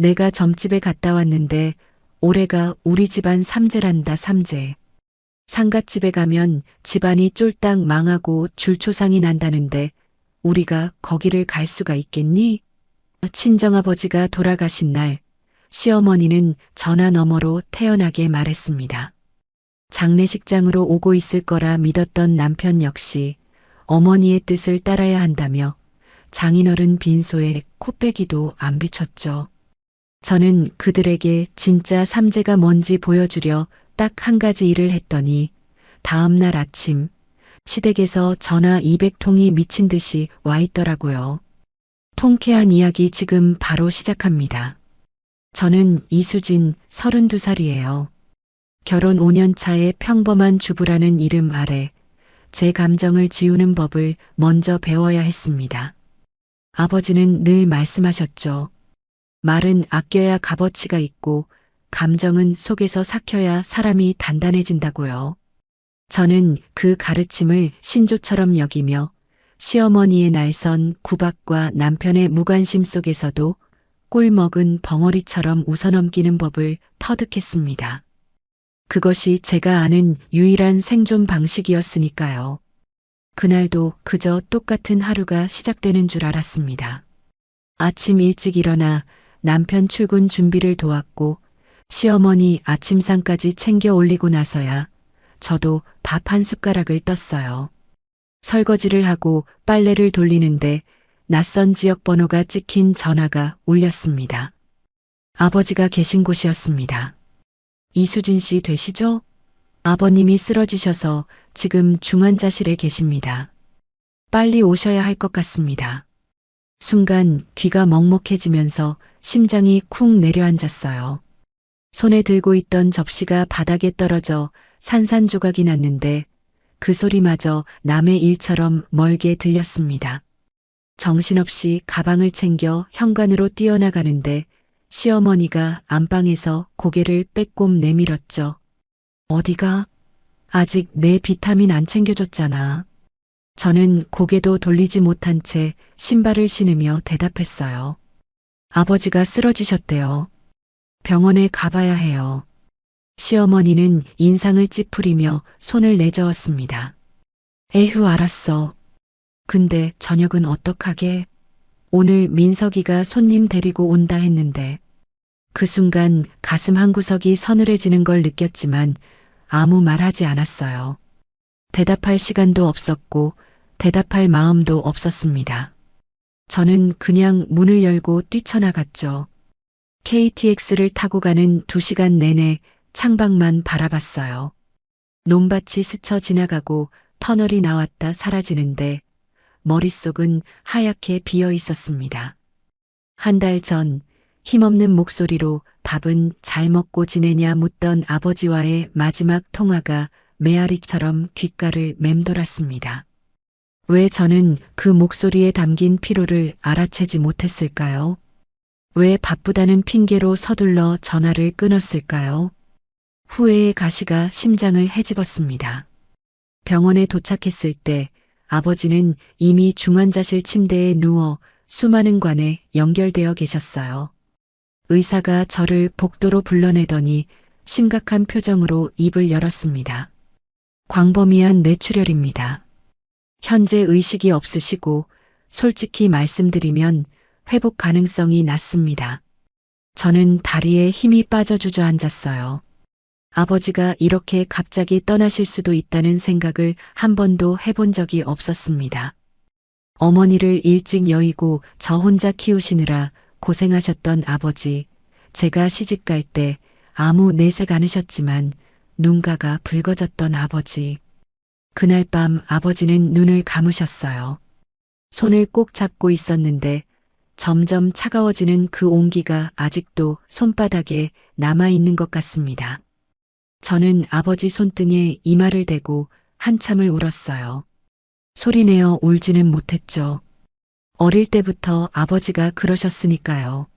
내가 점집에 갔다 왔는데 올해가 우리 집안 삼재란다, 삼재. 상갓집에 가면 집안이 쫄딱 망하고 줄초상이 난다는데 우리가 거기를 갈 수가 있겠니? 친정아버지가 돌아가신 날 시어머니는 전화 너머로 태연하게 말했습니다. 장례식장으로 오고 있을 거라 믿었던 남편 역시 어머니의 뜻을 따라야 한다며 장인어른 빈소에 코빼기도 안 비쳤죠. 저는 그들에게 진짜 삼재가 뭔지 보여주려 딱 한 가지 일을 했더니 다음 날 아침 시댁에서 전화 200통이 미친 듯이 와 있더라고요. 통쾌한 이야기 지금 바로 시작합니다. 저는 이수진 32살이에요. 결혼 5년 차의 평범한 주부라는 이름 아래 제 감정을 지우는 법을 먼저 배워야 했습니다. 아버지는 늘 말씀하셨죠. 말은 아껴야 값어치가 있고 감정은 속에서 삭혀야 사람이 단단해진다고요. 저는 그 가르침을 신조처럼 여기며 시어머니의 날선 구박과 남편의 무관심 속에서도 꿀 먹은 벙어리처럼 웃어넘기는 법을 터득했습니다. 그것이 제가 아는 유일한 생존 방식이었으니까요. 그날도 그저 똑같은 하루가 시작되는 줄 알았습니다. 아침 일찍 일어나 남편 출근 준비를 도왔고 시어머니 아침상까지 챙겨 올리고 나서야 저도 밥 한 숟가락을 떴어요. 설거지를 하고 빨래를 돌리는데 낯선 지역 번호가 찍힌 전화가 울렸습니다. 아버지가 계신 곳이었습니다. 이수진 씨 되시죠? 아버님이 쓰러지셔서 지금 중환자실에 계십니다. 빨리 오셔야 할 것 같습니다. 순간 귀가 먹먹해지면서 심장이 쿵 내려앉았어요. 손에 들고 있던 접시가 바닥에 떨어져 산산조각이 났는데 그 소리마저 남의 일처럼 멀게 들렸습니다. 정신없이 가방을 챙겨 현관으로 뛰어나가는데 시어머니가 안방에서 고개를 빼꼼 내밀었죠. 어디가? 아직 내 비타민 안 챙겨줬잖아. 저는 고개도 돌리지 못한 채 신발을 신으며 대답했어요. 아버지가 쓰러지셨대요. 병원에 가봐야 해요. 시어머니는 인상을 찌푸리며 손을 내저었습니다. 에휴, 알았어. 근데 저녁은 어떡하게? 오늘 민석이가 손님 데리고 온다 했는데. 그 순간 가슴 한구석이 서늘해지는 걸 느꼈지만 아무 말 하지 않았어요. 대답할 시간도 없었고 대답할 마음도 없었습니다. 저는 그냥 문을 열고 뛰쳐나갔죠. KTX를 타고 가는 2시간 내내 창밖만 바라봤어요. 논밭이 스쳐 지나가고 터널이 나왔다 사라지는데 머릿속은 하얗게 비어 있었습니다. 한 달 전 힘없는 목소리로 밥은 잘 먹고 지내냐 묻던 아버지와의 마지막 통화가 메아리처럼 귓가를 맴돌았습니다. 왜 저는 그 목소리에 담긴 피로를 알아채지 못했을까요? 왜 바쁘다는 핑계로 서둘러 전화를 끊었을까요? 후회의 가시가 심장을 헤집었습니다. 병원에 도착했을 때 아버지는 이미 중환자실 침대에 누워 수많은 관에 연결되어 계셨어요. 의사가 저를 복도로 불러내더니 심각한 표정으로 입을 열었습니다. 광범위한 뇌출혈입니다. 현재 의식이 없으시고 솔직히 말씀드리면 회복 가능성이 낮습니다. 저는 다리에 힘이 빠져 주저앉았어요. 아버지가 이렇게 갑자기 떠나실 수도 있다는 생각을 한 번도 해본 적이 없었습니다. 어머니를 일찍 여의고 저 혼자 키우시느라 고생하셨던 아버지, 제가 시집갈 때 아무 내색 않으셨지만 눈가가 붉어졌던 아버지. 그날 밤 아버지는 눈을 감으셨어요. 손을 꼭 잡고 있었는데 점점 차가워지는 그 온기가 아직도 손바닥에 남아있는 것 같습니다. 저는 아버지 손등에 이마를 대고 한참을 울었어요. 소리내어 울지는 못했죠. 어릴 때부터 아버지가 그러셨으니까요.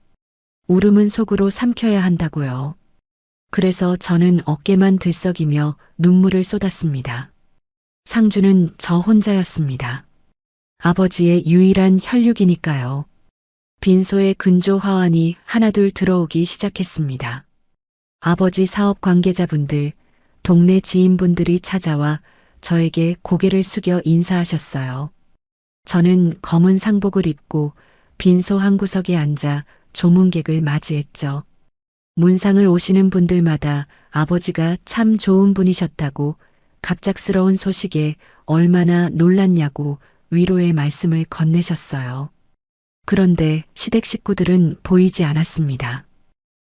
울음은 속으로 삼켜야 한다고요. 그래서 저는 어깨만 들썩이며 눈물을 쏟았습니다. 상주는 저 혼자였습니다. 아버지의 유일한 혈육이니까요. 빈소에 근조 화환이 하나둘 들어오기 시작했습니다. 아버지 사업 관계자분들, 동네 지인분들이 찾아와 저에게 고개를 숙여 인사하셨어요. 저는 검은 상복을 입고 빈소 한 구석에 앉아 조문객을 맞이했죠. 문상을 오시는 분들마다 아버지가 참 좋은 분이셨다고, 갑작스러운 소식에 얼마나 놀랐냐고 위로의 말씀을 건네셨어요. 그런데 시댁 식구들은 보이지 않았습니다.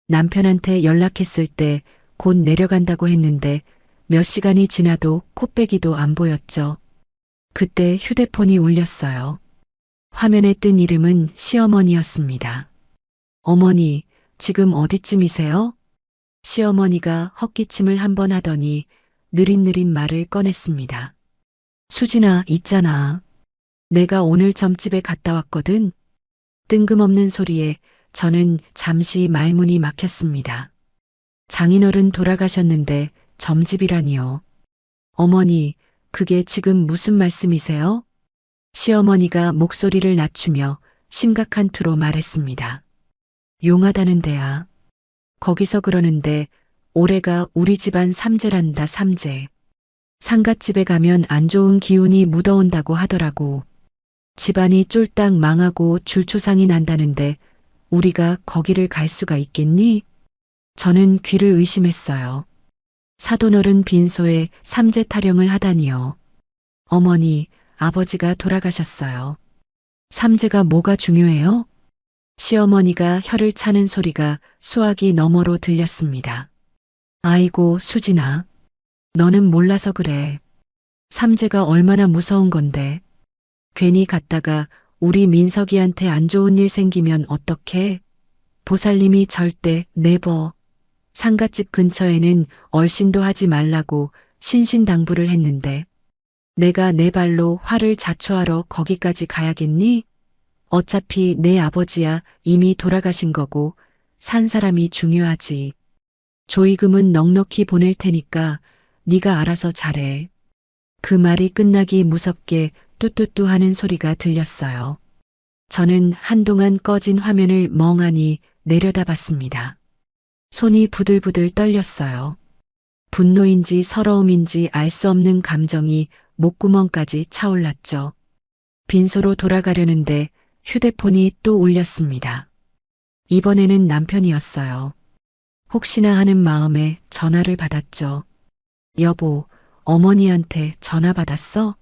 남편한테 연락했을 때 곧 내려간다고 했는데 몇 시간이 지나도 코빼기도 안 보였죠. 그때 휴대폰이 울렸어요. 화면에 뜬 이름은 시어머니였습니다. 어머니, 지금 어디쯤이세요? 시어머니가 헛기침을 한번 하더니 느릿느릿 말을 꺼냈습니다. 수진아, 있잖아. 내가 오늘 점집에 갔다 왔거든. 뜬금없는 소리에 저는 잠시 말문이 막혔습니다. 장인어른 돌아가셨는데 점집이라니요. 어머니, 그게 지금 무슨 말씀이세요? 시어머니가 목소리를 낮추며 심각한 투로 말했습니다. 용하다는 데야. 거기서 그러는데 올해가 우리 집안 삼재란다, 삼재. 상갓집에 가면 안 좋은 기운이 묻어온다고 하더라고. 집안이 쫄딱 망하고 줄초상이 난다는데 우리가 거기를 갈 수가 있겠니? 저는 귀를 의심했어요. 사돈어른 빈소에 삼재 타령을 하다니요. 어머니, 아버지가 돌아가셨어요. 삼재가 뭐가 중요해요? 시어머니가 혀를 차는 소리가 수화기 너머로 들렸습니다. 아이고, 수진아. 너는 몰라서 그래. 삼재가 얼마나 무서운 건데. 괜히 갔다가 우리 민석이한테 안 좋은 일 생기면 어떡해? 보살님이 절대 네버. 상갓집 근처에는 얼씬도 하지 말라고 신신당부를 했는데 내가 내 발로 화를 자초하러 거기까지 가야겠니? 어차피 내 아버지야 이미 돌아가신 거고 산 사람이 중요하지. 조의금은 넉넉히 보낼 테니까 네가 알아서 잘해. 그 말이 끝나기 무섭게 뚜뚜뚜 하는 소리가 들렸어요. 저는 한동안 꺼진 화면을 멍하니 내려다봤습니다. 손이 부들부들 떨렸어요. 분노인지 서러움인지 알 수 없는 감정이 목구멍까지 차올랐죠. 빈소로 돌아가려는데 휴대폰이 또 울렸습니다. 이번에는 남편이었어요. 혹시나 하는 마음에 전화를 받았죠. 여보, 어머니한테 전화 받았어?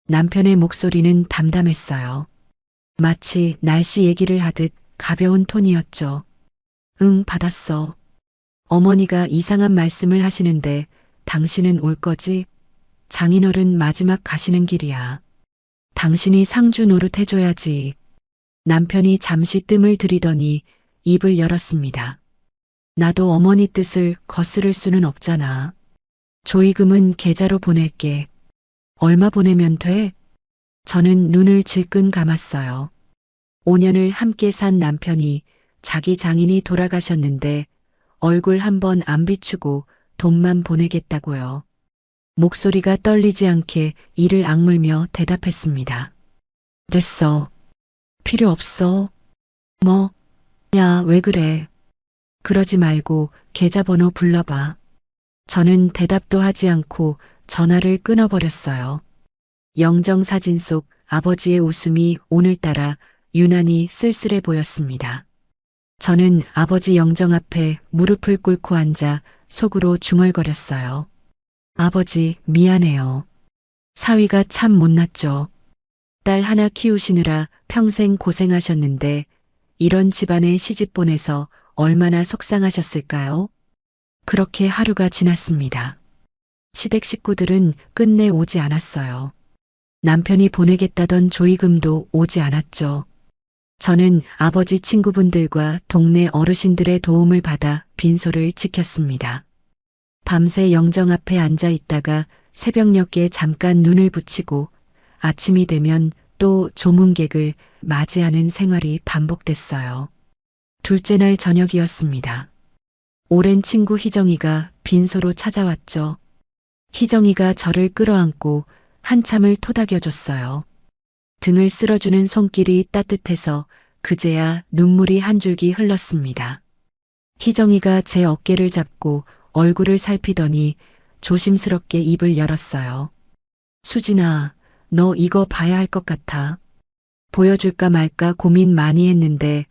남편의 목소리는 담담했어요. 마치 날씨 얘기를 하듯 가벼운 톤이었죠. 응, 받았어. 어머니가 이상한 말씀을 하시는데 당신은 올 거지? 장인어른 마지막 가시는 길이야. 당신이 상주 노릇 해줘야지. 남편이 잠시 뜸을 들이더니 입을 열었습니다. 나도 어머니 뜻을 거스를 수는 없잖아. 조의금은 계좌로 보낼게. 얼마 보내면 돼? 저는 눈을 질끈 감았어요. 5년을 함께 산 남편이 자기 장인이 돌아가셨는데 얼굴 한번 안 비추고 돈만 보내겠다고요. 목소리가 떨리지 않게 이를 악물며 대답했습니다. 됐어. 필요 없어. 뭐? 야, 왜 그래? 그러지 말고 계좌번호 불러봐. 저는 대답도 하지 않고 전화를 끊어버렸어요. 영정사진 속 아버지의 웃음이 오늘따라 유난히 쓸쓸해 보였습니다. 저는 아버지 영정 앞에 무릎을 꿇고 앉아 속으로 중얼거렸어요. 아버지, 미안해요. 사위가 참 못났죠. 딸 하나 키우시느라 평생 고생하셨는데 이런 집안에 시집 보내서 얼마나 속상하셨을까요? 그렇게 하루가 지났습니다. 시댁 식구들은 끝내 오지 않았어요. 남편이 보내겠다던 조의금도 오지 않았죠. 저는 아버지 친구분들과 동네 어르신들의 도움을 받아 빈소를 지켰습니다. 밤새 영정 앞에 앉아 있다가 새벽녘에 잠깐 눈을 붙이고 아침이 되면 또 조문객을 맞이하는 생활이 반복됐어요. 둘째 날 저녁이었습니다. 오랜 친구 희정이가 빈소로 찾아왔죠. 희정이가 저를 끌어안고 한참을 토닥여줬어요. 등을 쓸어주는 손길이 따뜻해서 그제야 눈물이 한 줄기 흘렀습니다. 희정이가 제 어깨를 잡고 얼굴을 살피더니 조심스럽게 입을 열었어요. 수진아, 너 이거 봐야 할 것 같아. 보여줄까 말까 고민 많이 했는데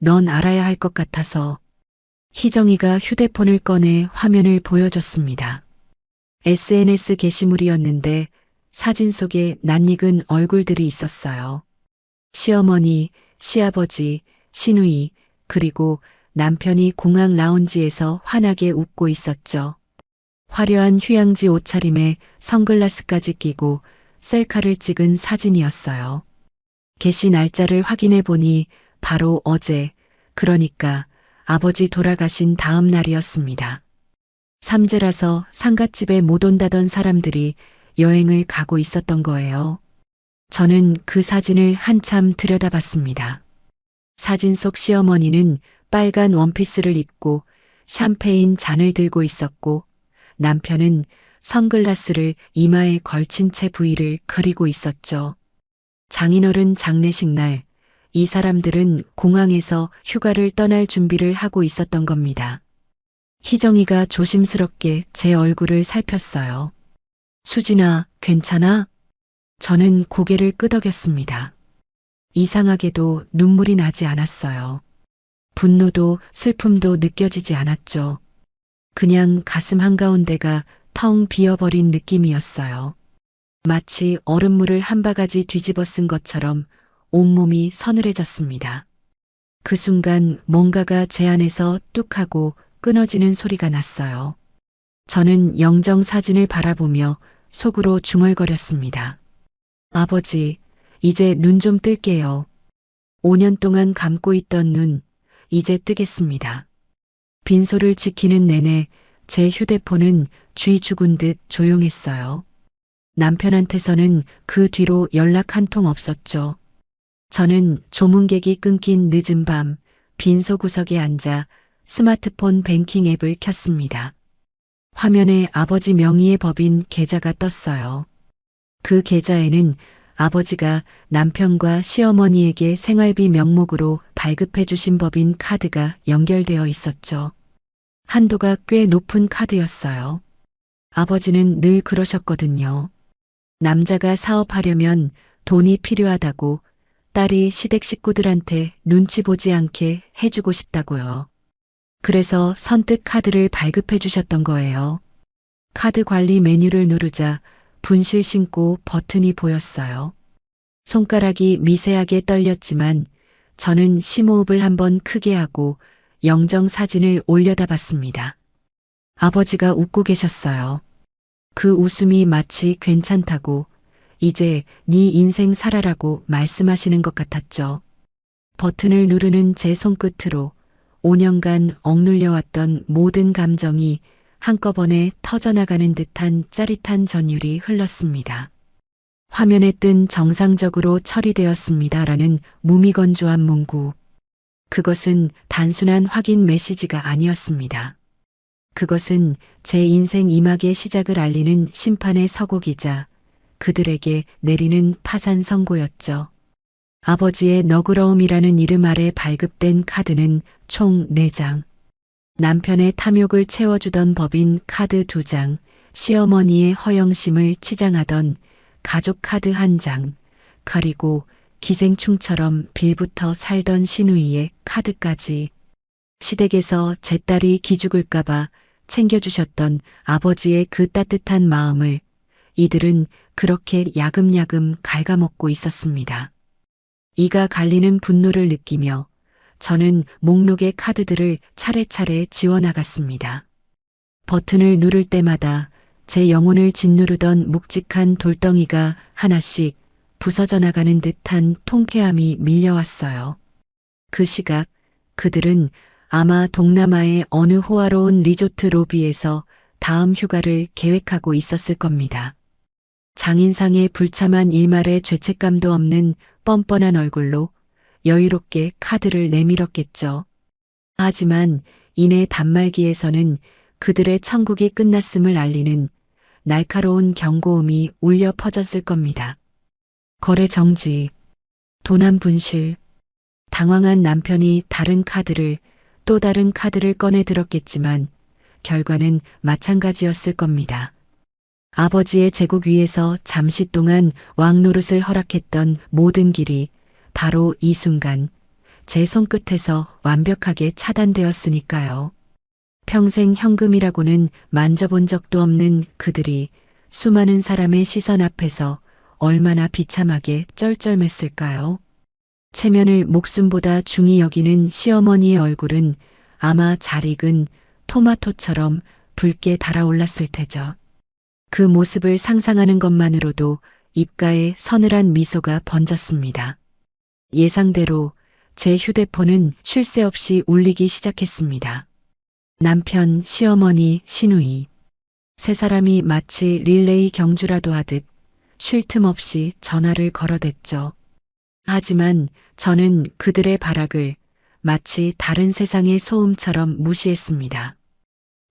넌 알아야 할 것 같아서. 희정이가 휴대폰을 꺼내 화면을 보여줬습니다. SNS 게시물이었는데 사진 속에 낯익은 얼굴들이 있었어요. 시어머니, 시아버지, 시누이, 그리고 남편이 공항 라운지에서 환하게 웃고 있었죠. 화려한 휴양지 옷차림에 선글라스까지 끼고 셀카를 찍은 사진이었어요. 게시 날짜를 확인해 보니 바로 어제, 그러니까 아버지 돌아가신 다음 날이었습니다. 삼재라서 상갓집에 못 온다던 사람들이 여행을 가고 있었던 거예요. 저는 그 사진을 한참 들여다봤습니다. 사진 속 시어머니는 빨간 원피스를 입고 샴페인 잔을 들고 있었고 남편은 선글라스를 이마에 걸친 채 부위를 그리고 있었죠. 장인어른 장례식 날, 이 사람들은 공항에서 휴가를 떠날 준비를 하고 있었던 겁니다. 희정이가 조심스럽게 제 얼굴을 살폈어요. 수진아, 괜찮아? 저는 고개를 끄덕였습니다. 이상하게도 눈물이 나지 않았어요. 분노도 슬픔도 느껴지지 않았죠. 그냥 가슴 한가운데가 텅 비어버린 느낌이었어요. 마치 얼음물을 한 바가지 뒤집어 쓴 것처럼 온몸이 서늘해졌습니다. 그 순간 뭔가가 제 안에서 뚝 하고 끊어지는 소리가 났어요. 저는 영정 사진을 바라보며 속으로 중얼거렸습니다. 아버지, 이제 눈 좀 뜰게요. 5년 동안 감고 있던 눈, 이제 뜨겠습니다. 빈소를 지키는 내내 제 휴대폰은 쥐 죽은 듯 조용했어요. 남편한테서는 그 뒤로 연락 한 통 없었죠. 저는 조문객이 끊긴 늦은 밤 빈소 구석에 앉아 스마트폰 뱅킹 앱을 켰습니다. 화면에 아버지 명의의 법인 계좌가 떴어요. 그 계좌에는 아버지가 남편과 시어머니에게 생활비 명목으로 발급해 주신 법인 카드가 연결되어 있었죠. 한도가 꽤 높은 카드였어요. 아버지는 늘 그러셨거든요. 남자가 사업하려면 돈이 필요하다고 딸이 시댁 식구들한테 눈치 보지 않게 해주고 싶다고요. 그래서 선뜻 카드를 발급해 주셨던 거예요. 카드 관리 메뉴를 누르자 분실 신고 버튼이 보였어요. 손가락이 미세하게 떨렸지만 저는 심호흡을 한번 크게 하고 영정 사진을 올려다봤습니다. 아버지가 웃고 계셨어요. 그 웃음이 마치 괜찮다고 이제 네 인생 살아라고 말씀하시는 것 같았죠. 버튼을 누르는 제 손끝으로 5년간 억눌려왔던 모든 감정이 한꺼번에 터져나가는 듯한 짜릿한 전율이 흘렀습니다. 화면에 뜬 정상적으로 처리되었습니다라는 무미건조한 문구. 그것은 단순한 확인 메시지가 아니었습니다. 그것은 제 인생 이막의 시작을 알리는 심판의 서곡이자 그들에게 내리는 파산 선고였죠. 아버지의 너그러움이라는 이름 아래 발급된 카드는 총 4장. 남편의 탐욕을 채워주던 법인 카드 2장, 시어머니의 허영심을 치장하던 가족 카드 1장, 그리고 기생충처럼 빌부터 살던 시누이의 카드까지. 시댁에서 제 딸이 기죽을까봐 챙겨주셨던 아버지의 그 따뜻한 마음을 이들은 그렇게 야금야금 갉아먹고 있었습니다. 이가 갈리는 분노를 느끼며 저는 목록의 카드들을 차례차례 지워나갔습니다. 버튼을 누를 때마다 제 영혼을 짓누르던 묵직한 돌덩이가 하나씩 부서져 나가는 듯한 통쾌함이 밀려왔어요. 그 시각 그들은 아마 동남아의 어느 호화로운 리조트 로비에서 다음 휴가를 계획하고 있었을 겁니다. 장인상의 불참한 일말의 죄책감도 없는 뻔뻔한 얼굴로 여유롭게 카드를 내밀었겠죠. 하지만 이내 단말기에서는 그들의 천국이 끝났음을 알리는 날카로운 경고음이 울려 퍼졌을 겁니다. 거래 정지, 도난 분실, 당황한 남편이 다른 카드를 또 다른 카드를 꺼내 들었겠지만 결과는 마찬가지였을 겁니다. 아버지의 제국 위에서 잠시 동안 왕노릇을 허락했던 모든 길이 바로 이 순간 제 손끝에서 완벽하게 차단되었으니까요. 평생 현금이라고는 만져본 적도 없는 그들이 수많은 사람의 시선 앞에서 얼마나 비참하게 쩔쩔맸을까요? 체면을 목숨보다 중히 여기는 시어머니의 얼굴은 아마 잘 익은 토마토처럼 붉게 달아올랐을 테죠. 그 모습을 상상하는 것만으로도 입가에 서늘한 미소가 번졌습니다. 예상대로 제 휴대폰은 쉴 새 없이 울리기 시작했습니다. 남편, 시어머니, 시누이. 세 사람이 마치 릴레이 경주라도 하듯 쉴 틈 없이 전화를 걸어댔죠. 하지만 저는 그들의 발악을 마치 다른 세상의 소음처럼 무시했습니다.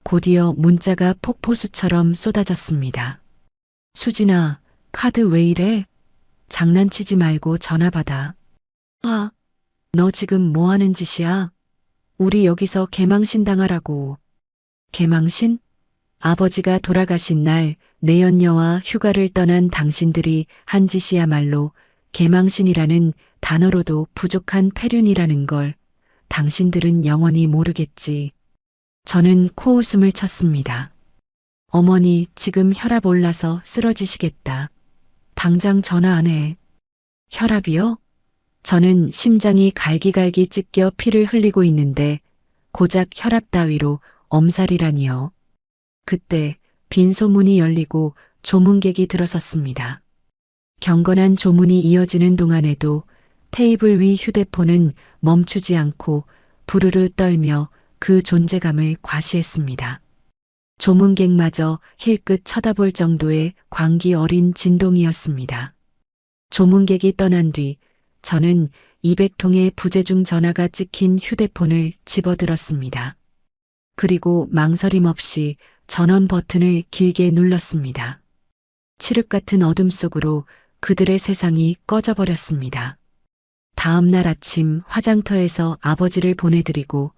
곧이어 문자가 폭포수처럼 쏟아졌습니다. 수진아, 카드 왜 이래? 장난치지 말고 전화 받아. 아, 너 지금 뭐 하는 짓이야? 우리 여기서 개망신 당하라고. 개망신? 아버지가 돌아가신 날 내연녀와 휴가를 떠난 당신들이 한 짓이야말로 개망신이라는 단어로도 부족한 폐륜이라는 걸 당신들은 영원히 모르겠지. 저는 코웃음을 쳤습니다. 어머니, 지금 혈압 올라서 쓰러지시겠다. 당장 전화 안 해. 혈압이요? 저는 심장이 갈기갈기 찢겨 피를 흘리고 있는데 고작 혈압 따위로 엄살이라니요. 그때 빈소문이 열리고 조문객이 들어섰습니다. 경건한 조문이 이어지는 동안에도 테이블 위 휴대폰은 멈추지 않고 부르르 떨며 그 존재감을 과시했습니다. 조문객마저 힐끗 쳐다볼 정도의 광기 어린 진동이었습니다. 조문객이 떠난 뒤 저는 200통의 부재중 전화가 찍힌 휴대폰을 집어들었습니다. 그리고 망설임 없이 전원 버튼을 길게 눌렀습니다. 칠흑 같은 어둠 속으로 그들의 세상이 꺼져버렸습니다. 다음 날 아침 화장터에서 아버지를 보내드리고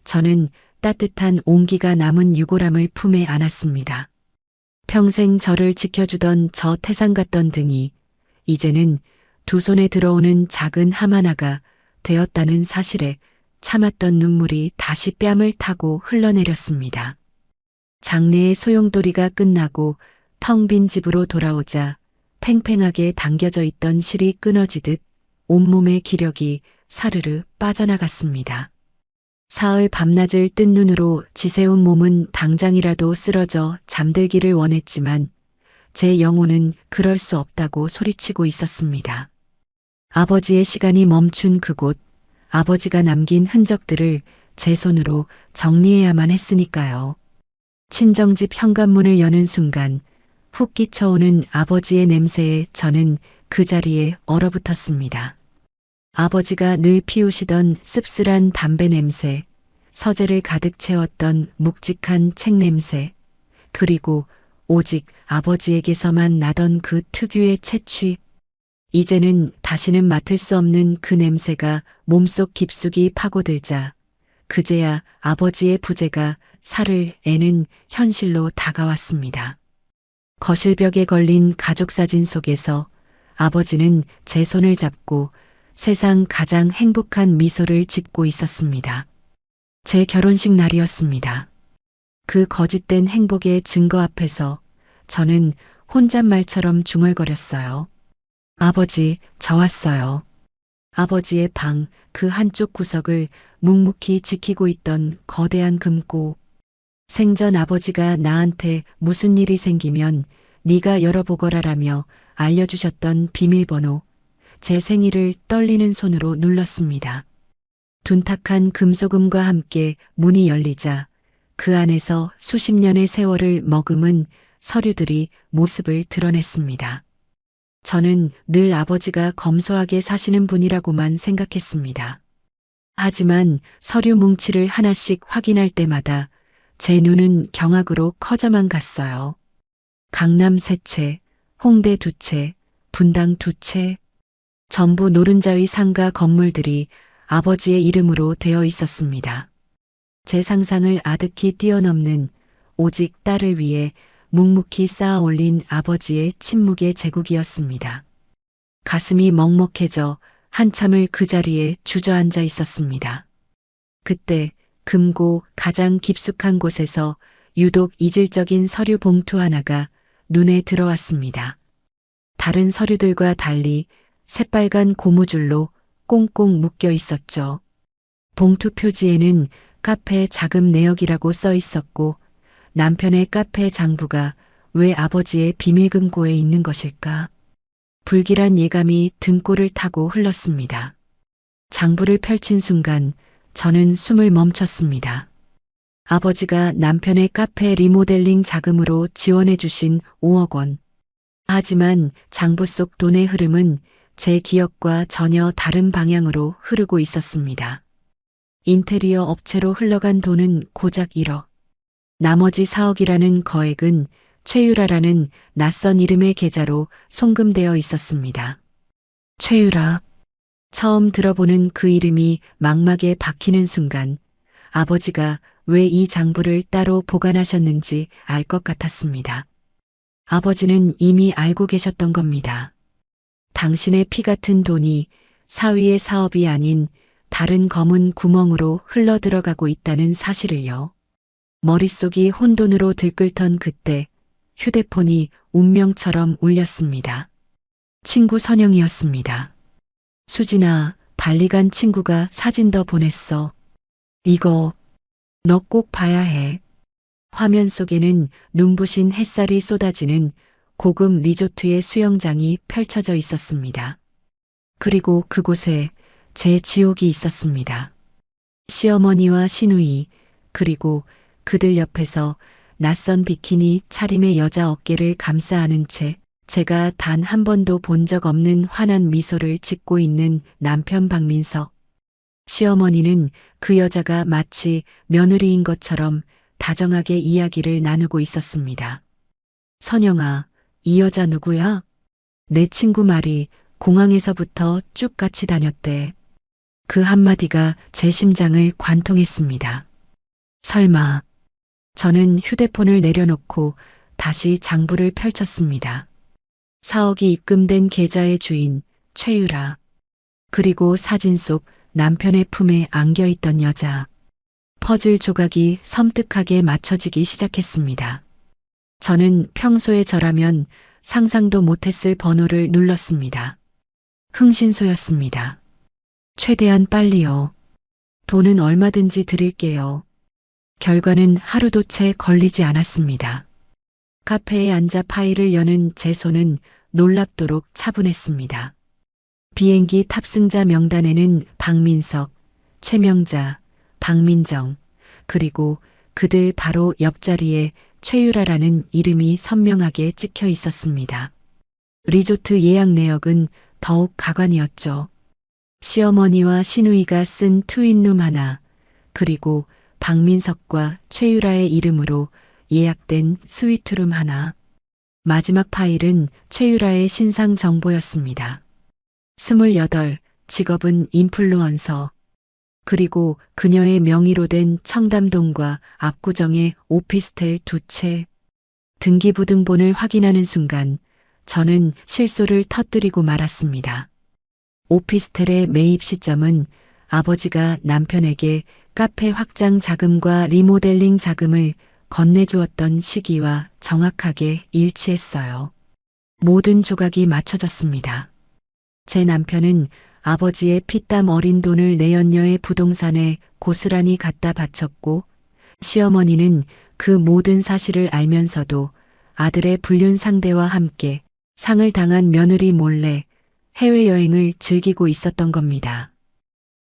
저는 따뜻한 온기가 남은 유골함을 품에 안았습니다. 평생 저를 지켜주던 저 태산 같던 등이 이제는 두 손에 들어오는 작은 함 하나가 되었다는 사실에 참았던 눈물이 다시 뺨을 타고 흘러내렸습니다. 장례의 소용돌이가 끝나고 텅 빈 집으로 돌아오자 팽팽하게 당겨져 있던 실이 끊어지듯 온몸의 기력이 사르르 빠져나갔습니다. 사흘 밤낮을 뜬 눈으로 지새운 몸은 당장이라도 쓰러져 잠들기를 원했지만 제 영혼은 그럴 수 없다고 소리치고 있었습니다. 아버지의 시간이 멈춘 그곳, 아버지가 남긴 흔적들을 제 손으로 정리해야만 했으니까요. 친정집 현관문을 여는 순간 훅 끼쳐오는 아버지의 냄새에 저는 그 자리에 얼어붙었습니다. 아버지가 늘 피우시던 씁쓸한 담배 냄새, 서재를 가득 채웠던 묵직한 책 냄새, 그리고 오직 아버지에게서만 나던 그 특유의 채취. 이제는 다시는 맡을 수 없는 그 냄새가 몸속 깊숙이 파고들자 그제야 아버지의 부재가 살을 애는 현실로 다가왔습니다. 거실벽에 걸린 가족사진 속에서 아버지는 제 손을 잡고 세상 가장 행복한 미소를 짓고 있었습니다. 제 결혼식 날이었습니다. 그 거짓된 행복의 증거 앞에서 저는 혼잣말처럼 중얼거렸어요. 아버지, 저 왔어요. 아버지의 방 그 한쪽 구석을 묵묵히 지키고 있던 거대한 금고. 생전 아버지가 나한테 무슨 일이 생기면 네가 열어보거라라며 알려주셨던 비밀번호. 제 생일을 떨리는 손으로 눌렀습니다. 둔탁한 금소금과 함께 문이 열리자 그 안에서 수십 년의 세월을 머금은 서류들이 모습을 드러냈습니다. 저는 늘 아버지가 검소하게 사시는 분이라고만 생각했습니다. 하지만 서류 뭉치를 하나씩 확인할 때마다 제 눈은 경악으로 커져만 갔어요. 강남 3채, 홍대 2채, 분당 2채, 전부 노른자의 상가 건물들이 아버지의 이름으로 되어 있었습니다. 제 상상을 아득히 뛰어넘는 오직 딸을 위해 묵묵히 쌓아 올린 아버지의 침묵의 제국이었습니다. 가슴이 먹먹해져 한참을 그 자리에 주저앉아 있었습니다. 그때 금고 가장 깊숙한 곳에서 유독 이질적인 서류 봉투 하나가 눈에 들어왔습니다. 다른 서류들과 달리 새빨간 고무줄로 꽁꽁 묶여 있었죠. 봉투 표지에는 카페 자금 내역이라고 써 있었고 남편의 카페 장부가 왜 아버지의 비밀금고에 있는 것일까? 불길한 예감이 등골을 타고 흘렀습니다. 장부를 펼친 순간 저는 숨을 멈췄습니다. 아버지가 남편의 카페 리모델링 자금으로 지원해 주신 5억 원. 하지만 장부 속 돈의 흐름은 제 기억과 전혀 다른 방향으로 흐르고 있었습니다. 인테리어 업체로 흘러간 돈은 고작 1억. 나머지 4억이라는 거액은 최유라라는 낯선 이름의 계좌로 송금되어 있었습니다. 최유라. 처음 들어보는 그 이름이 망막에 박히는 순간 아버지가 왜 이 장부를 따로 보관하셨는지 알 것 같았습니다. 아버지는 이미 알고 계셨던 겁니다. 당신의 피 같은 돈이 사위의 사업이 아닌 다른 검은 구멍으로 흘러들어가고 있다는 사실을요. 머릿속이 혼돈으로 들끓던 그때 휴대폰이 운명처럼 울렸습니다. 친구 선영이었습니다. 수진아, 발리 간 친구가 사진 더 보냈어. 이거 너 꼭 봐야 해. 화면 속에는 눈부신 햇살이 쏟아지는 고급 리조트의 수영장이 펼쳐져 있었습니다. 그리고 그곳에 제 지옥이 있었습니다. 시어머니와 시누이, 그리고 그들 옆에서 낯선 비키니 차림의 여자 어깨를 감싸 안은 채 제가 단 한 번도 본 적 없는 환한 미소를 짓고 있는 남편 박민석. 시어머니는 그 여자가 마치 며느리인 것처럼 다정하게 이야기를 나누고 있었습니다. 선영아, 이 여자 누구야? 내 친구 말이 공항에서부터 쭉 같이 다녔대. 그 한마디가 제 심장을 관통했습니다. 설마. 저는 휴대폰을 내려놓고 다시 장부를 펼쳤습니다. 4억이 입금된 계좌의 주인 최유라. 그리고 사진 속 남편의 품에 안겨있던 여자. 퍼즐 조각이 섬뜩하게 맞춰지기 시작했습니다. 저는 평소에 저라면 상상도 못했을 번호를 눌렀습니다. 흥신소였습니다. 최대한 빨리요. 돈은 얼마든지 드릴게요. 결과는 하루도 채 걸리지 않았습니다. 카페에 앉아 파일을 여는 제 손은 놀랍도록 차분했습니다. 비행기 탑승자 명단에는 박민석, 최명자, 박민정, 그리고 그들 바로 옆자리에 최유라라는 이름이 선명하게 찍혀 있었습니다. 리조트 예약 내역은 더욱 가관이었죠. 시어머니와 시누이가 쓴 트윈룸 하나, 그리고 박민석과 최유라의 이름으로 예약된 스위트룸 하나. 마지막 파일은 최유라의 신상 정보였습니다. 28, 직업은 인플루언서. 그리고 그녀의 명의로 된 청담동과 압구정의 오피스텔 2채. 등기부등본을 확인하는 순간 저는 실소를 터뜨리고 말았습니다. 오피스텔의 매입 시점은 아버지가 남편에게 카페 확장 자금과 리모델링 자금을 건네주었던 시기와 정확하게 일치했어요. 모든 조각이 맞춰졌습니다. 제 남편은 아버지의 피땀 어린 돈을 내연녀의 부동산에 고스란히 갖다 바쳤고 시어머니는 그 모든 사실을 알면서도 아들의 불륜 상대와 함께 상을 당한 며느리 몰래 해외여행을 즐기고 있었던 겁니다.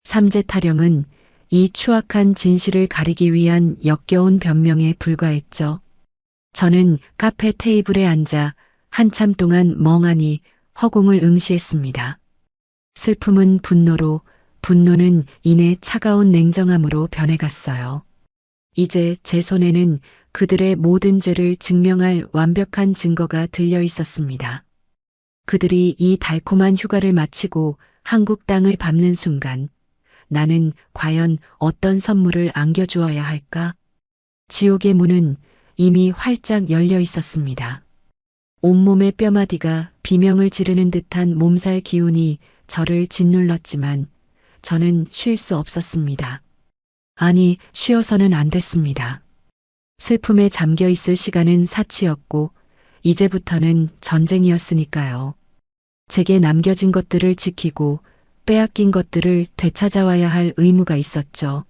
삼재 타령은 이 추악한 진실을 가리기 위한 역겨운 변명에 불과했죠. 저는 카페 테이블에 앉아 한참 동안 멍하니 허공을 응시했습니다. 슬픔은 분노로, 분노는 이내 차가운 냉정함으로 변해갔어요. 이제 제 손에는 그들의 모든 죄를 증명할 완벽한 증거가 들려 있었습니다. 그들이 이 달콤한 휴가를 마치고 한국 땅을 밟는 순간 나는 과연 어떤 선물을 안겨주어야 할까? 지옥의 문은 이미 활짝 열려 있었습니다. 온몸의 뼈마디가 비명을 지르는 듯한 몸살 기운이 저를 짓눌렀지만 저는 쉴 수 없었습니다. 아니, 쉬어서는 안 됐습니다. 슬픔에 잠겨 있을 시간은 사치였고 이제부터는 전쟁이었으니까요. 제게 남겨진 것들을 지키고 빼앗긴 것들을 되찾아와야 할 의무가 있었죠.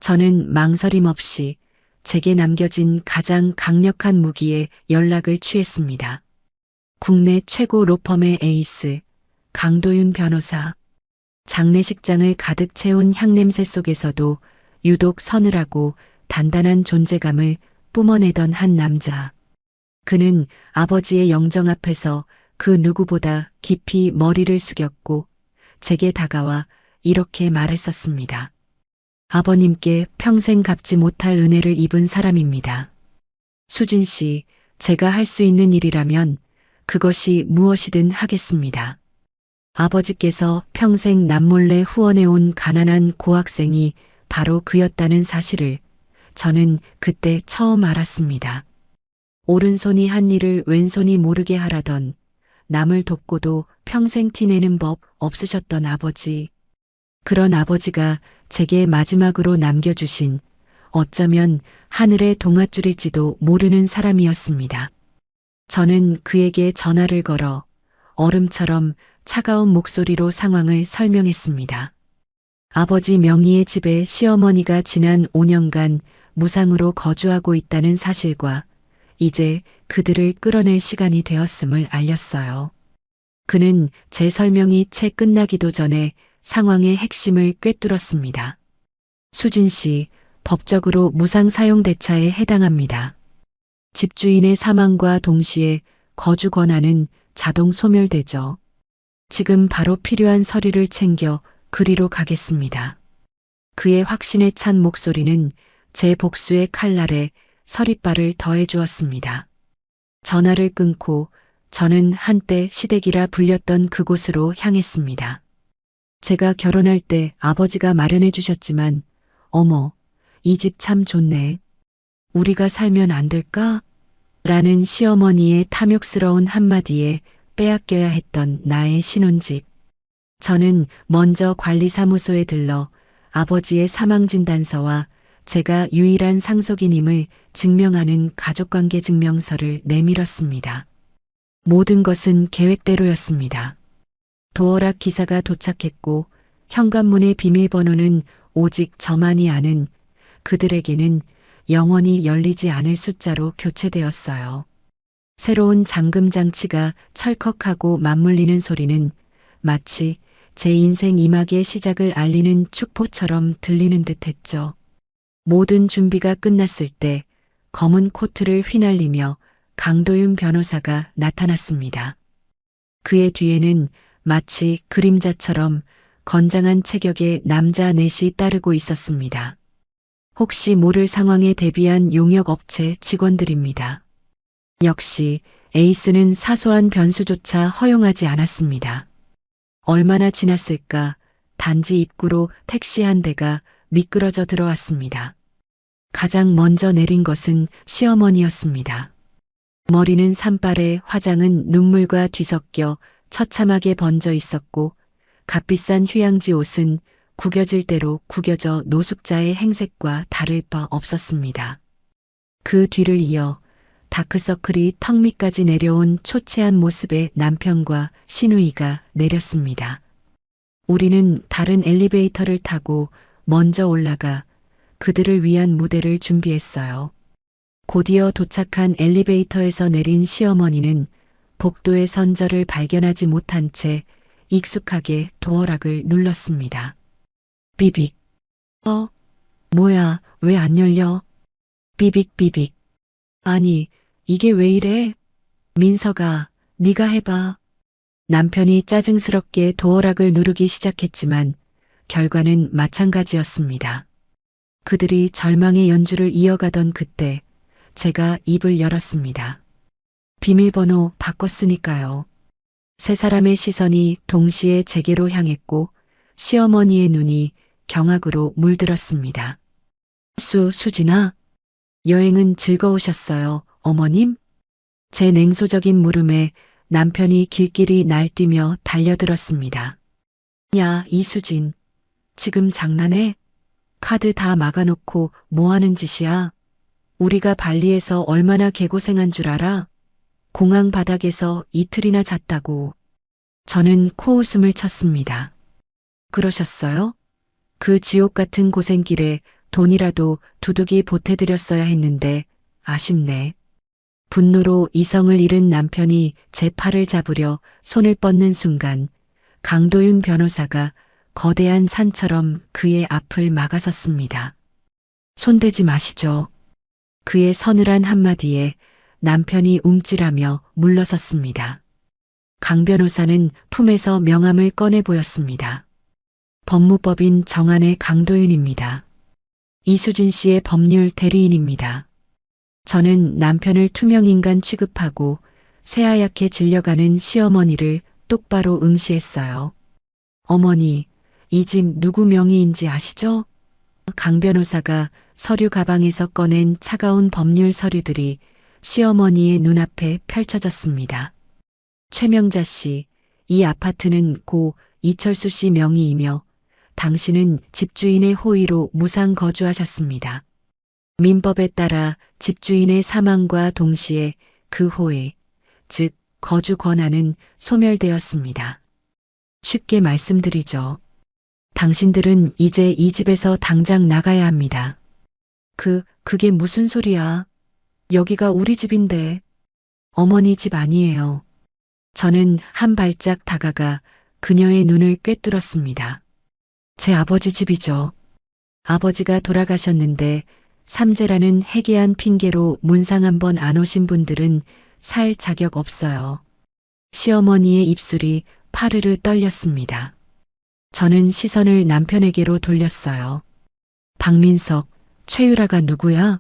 저는 망설임 없이 제게 남겨진 가장 강력한 무기에 연락을 취했습니다. 국내 최고 로펌의 에이스, 강도윤 변호사. 장례식장을 가득 채운 향냄새 속에서도 유독 서늘하고 단단한 존재감을 뿜어내던 한 남자. 그는 아버지의 영정 앞에서 그 누구보다 깊이 머리를 숙였고 제게 다가와 이렇게 말했었습니다. 아버님께 평생 갚지 못할 은혜를 입은 사람입니다. 수진 씨, 제가 할 수 있는 일이라면 그것이 무엇이든 하겠습니다. 아버지께서 평생 남몰래 후원해온 가난한 고학생이 바로 그였다는 사실을 저는 그때 처음 알았습니다. 오른손이 한 일을 왼손이 모르게 하라던, 남을 돕고도 평생 티내는 법 없으셨던 아버지. 그런 아버지가 제게 마지막으로 남겨주신 어쩌면 하늘의 동아줄일지도 모르는 사람이었습니다. 저는 그에게 전화를 걸어 얼음처럼 차가운 목소리로 상황을 설명했습니다. 아버지 명의의 집에 시어머니가 지난 5년간 무상으로 거주하고 있다는 사실과 이제 그들을 끌어낼 시간이 되었음을 알렸어요. 그는 제 설명이 채 끝나기도 전에 상황의 핵심을 꿰뚫었습니다. 수진 씨, 법적으로 무상 사용 대차에 해당합니다. 집주인의 사망과 동시에 거주 권한은 자동 소멸되죠. 지금 바로 필요한 서류를 챙겨 그리로 가겠습니다. 그의 확신에 찬 목소리는 제 복수의 칼날에 서리발을 더해 주었습니다. 전화를 끊고 저는 한때 시댁이라 불렸던 그곳으로 향했습니다. 제가 결혼할 때 아버지가 마련해 주셨지만, 어머, 이 집 참 좋네. 우리가 살면 안 될까? 라는 시어머니의 탐욕스러운 한마디에 빼앗겨야 했던 나의 신혼집. 저는 먼저 관리사무소에 들러 아버지의 사망진단서와 제가 유일한 상속인임을 증명하는 가족관계 증명서를 내밀었습니다. 모든 것은 계획대로였습니다. 도어락 기사가 도착했고 현관문의 비밀번호는 오직 저만이 아는, 그들에게는 영원히 열리지 않을 숫자로 교체되었어요. 새로운 잠금 장치가 철컥하고 맞물리는 소리는 마치 제 인생 이막의 시작을 알리는 축포처럼 들리는 듯했죠. 모든 준비가 끝났을 때 검은 코트를 휘날리며 강도윤 변호사가 나타났습니다. 그의 뒤에는 마치 그림자처럼 건장한 체격의 남자 넷이 따르고 있었습니다. 혹시 모를 상황에 대비한 용역업체 직원들입니다. 역시 에이스는 사소한 변수조차 허용하지 않았습니다. 얼마나 지났을까 단지 입구로 택시 한 대가 미끄러져 들어왔습니다. 가장 먼저 내린 것은 시어머니였습니다. 머리는 산발에 화장은 눈물과 뒤섞여 처참하게 번져 있었고 값비싼 휴양지 옷은 구겨질 대로 구겨져 노숙자의 행색과 다를 바 없었습니다. 그 뒤를 이어 다크서클이 턱 밑까지 내려온 초췌한 모습의 남편과 시누이가 내렸습니다. 우리는 다른 엘리베이터를 타고 먼저 올라가 그들을 위한 무대를 준비했어요. 곧이어 도착한 엘리베이터에서 내린 시어머니는 복도의 선절을 발견하지 못한 채 익숙하게 도어락을 눌렀습니다. 비빅. 뭐야, 왜 안 열려? 비빅비빅. 아니, 이게 왜 이래? 민서가, 네가 해봐. 남편이 짜증스럽게 도어락을 누르기 시작했지만 결과는 마찬가지였습니다. 그들이 절망의 연주를 이어가던 그때 제가 입을 열었습니다. 비밀번호 바꿨으니까요. 세 사람의 시선이 동시에 제게로 향했고 시어머니의 눈이 경악으로 물들었습니다. 수진아, 여행은 즐거우셨어요, 어머님? 제 냉소적인 물음에 남편이 길길이 날뛰며 달려들었습니다. 야, 이수진. 지금 장난해? 카드 다 막아놓고 뭐 하는 짓이야? 우리가 발리에서 얼마나 개고생한 줄 알아? 공항 바닥에서 이틀이나 잤다고. 저는 코웃음을 쳤습니다. 그러셨어요? 그 지옥 같은 고생길에 돈이라도 두둑이 보태드렸어야 했는데 아쉽네. 분노로 이성을 잃은 남편이 제 팔을 잡으려 손을 뻗는 순간 강도윤 변호사가 거대한 산처럼 그의 앞을 막아섰습니다. 손대지 마시죠. 그의 서늘한 한마디에 남편이 움찔하며 물러섰습니다. 강 변호사는 품에서 명함을 꺼내 보였습니다. 법무법인 정한의 강도윤입니다. 이수진 씨의 법률 대리인입니다. 저는 남편을 투명인간 취급하고 새하얗게 질려가는 시어머니를 똑바로 응시했어요. 어머니, 이 집 누구 명의인지 아시죠? 강 변호사가 서류 가방에서 꺼낸 차가운 법률 서류들이 시어머니의 눈앞에 펼쳐졌습니다. 최명자 씨, 이 아파트는 고 이철수 씨 명의이며 당신은 집주인의 호의로 무상 거주하셨습니다. 민법에 따라 집주인의 사망과 동시에 그 호의, 즉 거주 권한은 소멸되었습니다. 쉽게 말씀드리죠. 당신들은 이제 이 집에서 당장 나가야 합니다. 그게 무슨 소리야? 여기가 우리 집인데. 어머니 집 아니에요. 저는 한 발짝 다가가 그녀의 눈을 꿰뚫었습니다. 제 아버지 집이죠. 아버지가 돌아가셨는데 삼재라는 해괴한 핑계로 문상 한번 안 오신 분들은 살 자격 없어요. 시어머니의 입술이 파르르 떨렸습니다. 저는 시선을 남편에게로 돌렸어요. 박민석, 최유라가 누구야?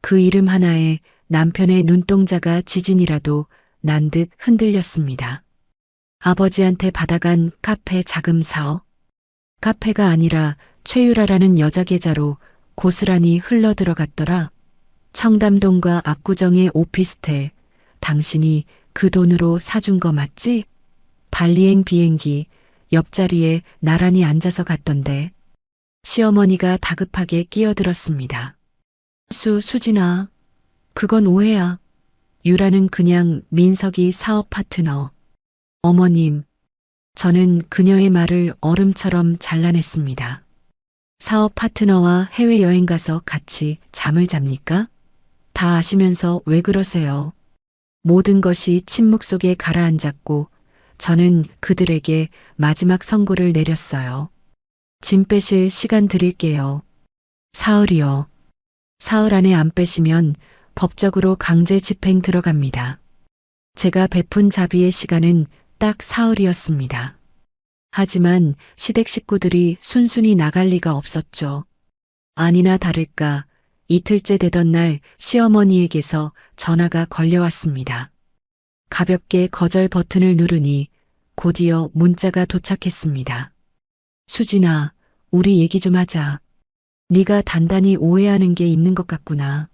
그 이름 하나에 남편의 눈동자가 지진이라도 난 듯 흔들렸습니다. 아버지한테 받아간 카페 자금 사업. 카페가 아니라 최유라라는 여자 계좌로 고스란히 흘러들어갔더라. 청담동과 압구정의 오피스텔, 당신이 그 돈으로 사준 거 맞지? 발리행 비행기 옆자리에 나란히 앉아서 갔던데. 시어머니가 다급하게 끼어들었습니다. 수진아, 그건 오해야. 유라는 그냥 민석이 사업 파트너. 어머님, 저는 그녀의 말을 얼음처럼 잘라냈습니다. 사업 파트너와 해외여행 가서 같이 잠을 잡니까? 다 아시면서 왜 그러세요? 모든 것이 침묵 속에 가라앉았고 저는 그들에게 마지막 선고를 내렸어요. 짐 빼실 시간 드릴게요. 사흘이요. 사흘 안에 안 빼시면 법적으로 강제 집행 들어갑니다. 제가 베푼 자비의 시간은 딱 사흘이었습니다. 하지만 시댁 식구들이 순순히 나갈 리가 없었죠. 아니나 다를까 이틀째 되던 날 시어머니에게서 전화가 걸려왔습니다. 가볍게 거절 버튼을 누르니 곧이어 문자가 도착했습니다. 수진아, 우리 얘기 좀 하자. 네가 단단히 오해하는 게 있는 것 같구나.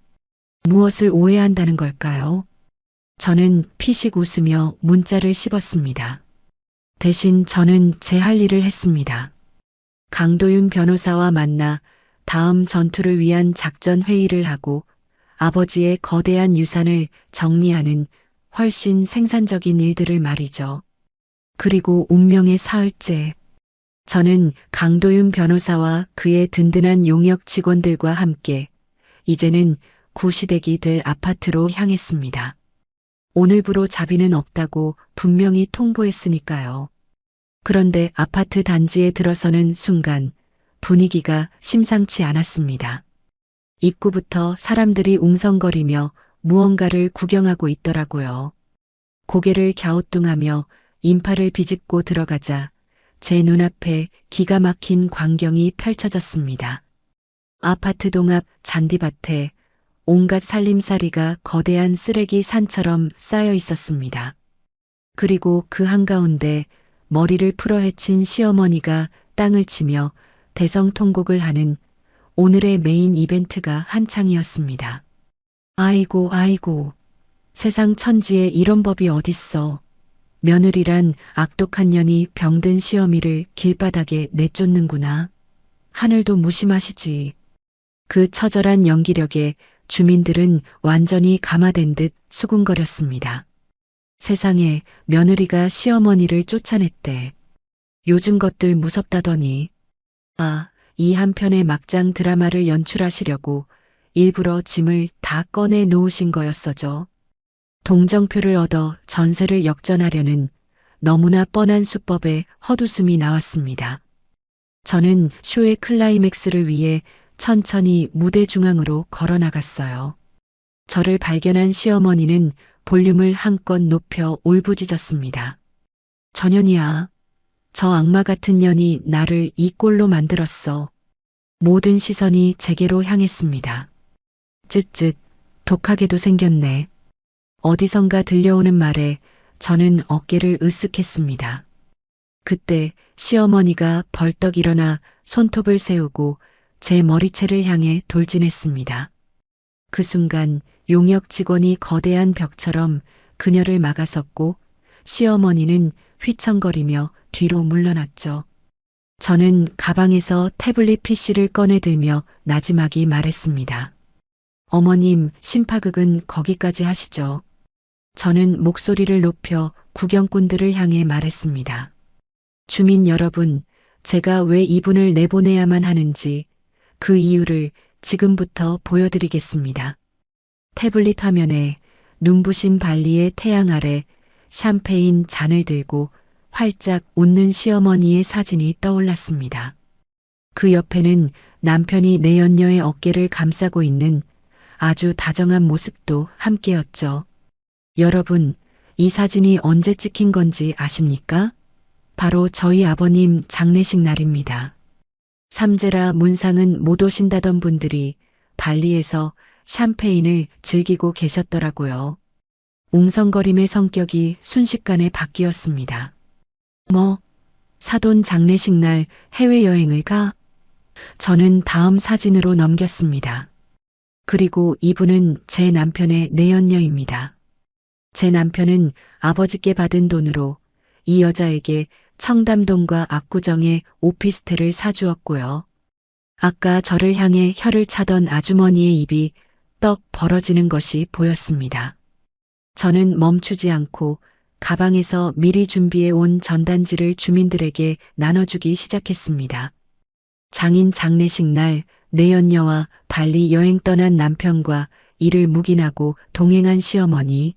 무엇을 오해한다는 걸까요? 저는 피식 웃으며 문자를 씹었습니다. 대신 저는 제 할 일을 했습니다. 강도윤 변호사와 만나 다음 전투를 위한 작전 회의를 하고 아버지의 거대한 유산을 정리하는 훨씬 생산적인 일들을 말이죠. 그리고 운명의 사흘째, 저는 강도윤 변호사와 그의 든든한 용역 직원들과 함께 이제는 구시댁이 될 아파트로 향했습니다. 오늘부로 자비는 없다고 분명히 통보했으니까요. 그런데 아파트 단지에 들어서는 순간 분위기가 심상치 않았습니다. 입구부터 사람들이 웅성거리며 무언가를 구경하고 있더라고요. 고개를 갸우뚱하며 인파를 비집고 들어가자 제 눈앞에 기가 막힌 광경이 펼쳐졌습니다. 아파트 동앞 잔디밭에 온갖 살림살이가 거대한 쓰레기 산처럼 쌓여 있었습니다. 그리고 그 한가운데 머리를 풀어헤친 시어머니가 땅을 치며 대성통곡을 하는 오늘의 메인 이벤트가 한창이었습니다. 아이고, 아이고. 세상 천지에 이런 법이 어딨어. 며느리란 악독한 년이 병든 시어미를 길바닥에 내쫓는구나. 하늘도 무심하시지. 그 처절한 연기력에 주민들은 완전히 감화된 듯 수군거렸습니다. 세상에 며느리가 시어머니를 쫓아냈대. 요즘 것들 무섭다더니. 아, 이 한편의 막장 드라마를 연출하시려고 일부러 짐을 다 꺼내 놓으신 거였어죠. 동정표를 얻어 전세를 역전하려는 너무나 뻔한 수법에 헛웃음이 나왔습니다. 저는 쇼의 클라이맥스를 위해 천천히 무대 중앙으로 걸어 나갔어요. 저를 발견한 시어머니는 볼륨을 한껏 높여 울부짖었습니다. 전현이야. 저 악마 같은 년이 나를 이 꼴로 만들었어. 모든 시선이 제게로 향했습니다. 쯧쯧, 독하게도 생겼네. 어디선가 들려오는 말에 저는 어깨를 으쓱했습니다. 그때 시어머니가 벌떡 일어나 손톱을 세우고 제 머리채를 향해 돌진했습니다. 그 순간 용역 직원이 거대한 벽처럼 그녀를 막아섰고 시어머니는 휘청거리며 뒤로 물러났죠. 저는 가방에서 태블릿 PC를 꺼내들며 나지막이 말했습니다. 어머님, 심파극은 거기까지 하시죠. 저는 목소리를 높여 구경꾼들을 향해 말했습니다. 주민 여러분, 제가 왜 이분을 내보내야만 하는지 그 이유를 지금부터 보여드리겠습니다. 태블릿 화면에 눈부신 발리의 태양 아래 샴페인 잔을 들고 활짝 웃는 시어머니의 사진이 떠올랐습니다. 그 옆에는 남편이 내연녀의 어깨를 감싸고 있는 아주 다정한 모습도 함께였죠. 여러분, 이 사진이 언제 찍힌 건지 아십니까? 바로 저희 아버님 장례식 날입니다. 삼재라 문상은 못 오신다던 분들이 발리에서 샴페인을 즐기고 계셨더라고요. 웅성거림의 성격이 순식간에 바뀌었습니다. 뭐, 사돈 장례식 날 해외여행을 가? 저는 다음 사진으로 넘겼습니다. 그리고 이분은 제 남편의 내연녀입니다. 제 남편은 아버지께 받은 돈으로 이 여자에게 청담동과 압구정에 오피스텔을 사주었고요. 아까 저를 향해 혀를 차던 아주머니의 입이 떡 벌어지는 것이 보였습니다. 저는 멈추지 않고 가방에서 미리 준비해 온 전단지를 주민들에게 나눠주기 시작했습니다. 장인 장례식 날 내연녀와 발리 여행 떠난 남편과 이를 묵인하고 동행한 시어머니.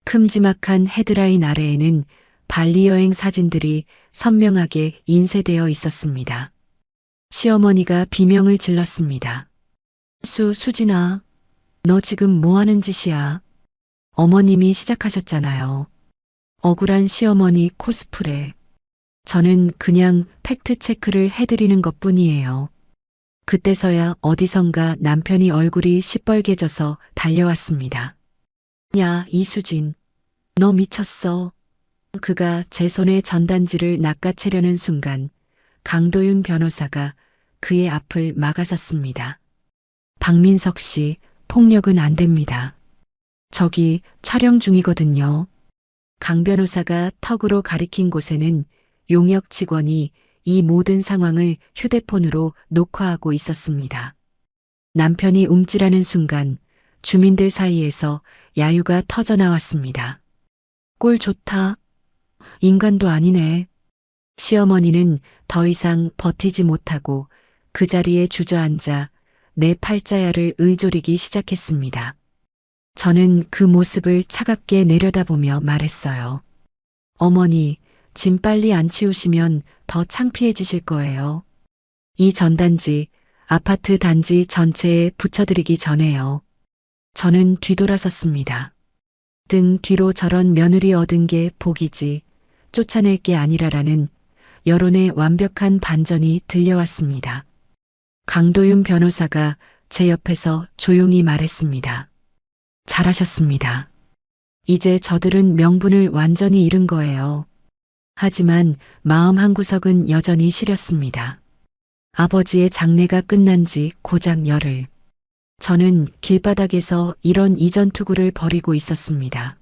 큼지막한 헤드라인 아래에는 발리 여행 사진들이 선명하게 인쇄되어 있었습니다. 시어머니가 비명을 질렀습니다. 수진아, 너 지금 뭐 하는 짓이야? 어머님이 시작하셨잖아요. 억울한 시어머니 코스프레. 저는 그냥 팩트체크를 해드리는 것뿐이에요. 그때서야 어디선가 남편이 얼굴이 시뻘개져서 달려왔습니다. 야, 이수진. 너 미쳤어. 그가 제 손에 전단지를 낚아채려는 순간 강도윤 변호사가 그의 앞을 막아섰습니다. 박민석 씨, 폭력은 안 됩니다. 저기 촬영 중이거든요. 강 변호사가 턱으로 가리킨 곳에는 용역 직원이 이 모든 상황을 휴대폰으로 녹화하고 있었습니다. 남편이 움찔하는 순간 주민들 사이에서 야유가 터져나왔습니다. 꼴 좋다. 인간도 아니네. 시어머니는 더 이상 버티지 못하고 그 자리에 주저앉아 내 팔자야를 의조리기 시작했습니다. 저는 그 모습을 차갑게 내려다보며 말했어요. 어머니, 짐 빨리 안 치우시면 더 창피해지실 거예요. 이 전단지 아파트 단지 전체에 붙여드리기 전에요. 저는 뒤돌아섰습니다. 등 뒤로 저런 며느리 얻은 게 복이지 쫓아낼 게 아니라라는 여론의 완벽한 반전이 들려왔습니다. 강도윤 변호사가 제 옆에서 조용히 말했습니다. 잘하셨습니다. 이제 저들은 명분을 완전히 잃은 거예요. 하지만 마음 한구석은 여전히 시렸습니다. 아버지의 장례가 끝난 지 고작 열흘. 저는 길바닥에서 이런 이전투구를 벌이고 있었습니다.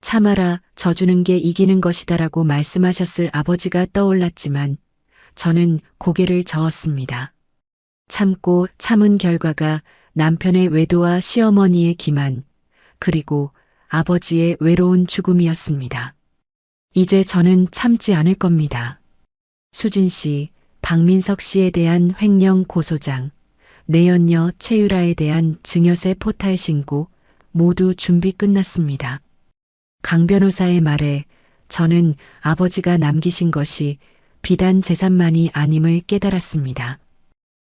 참아라, 져주는 게 이기는 것이다라고 말씀하셨을 아버지가 떠올랐지만 저는 고개를 저었습니다. 참고 참은 결과가 남편의 외도와 시어머니의 기만, 그리고 아버지의 외로운 죽음이었습니다. 이제 저는 참지 않을 겁니다. 수진 씨, 박민석 씨에 대한 횡령 고소장, 내연녀 최유라에 대한 증여세 포탈 신고 모두 준비 끝났습니다. 강 변호사의 말에 저는 아버지가 남기신 것이 비단 재산만이 아님을 깨달았습니다.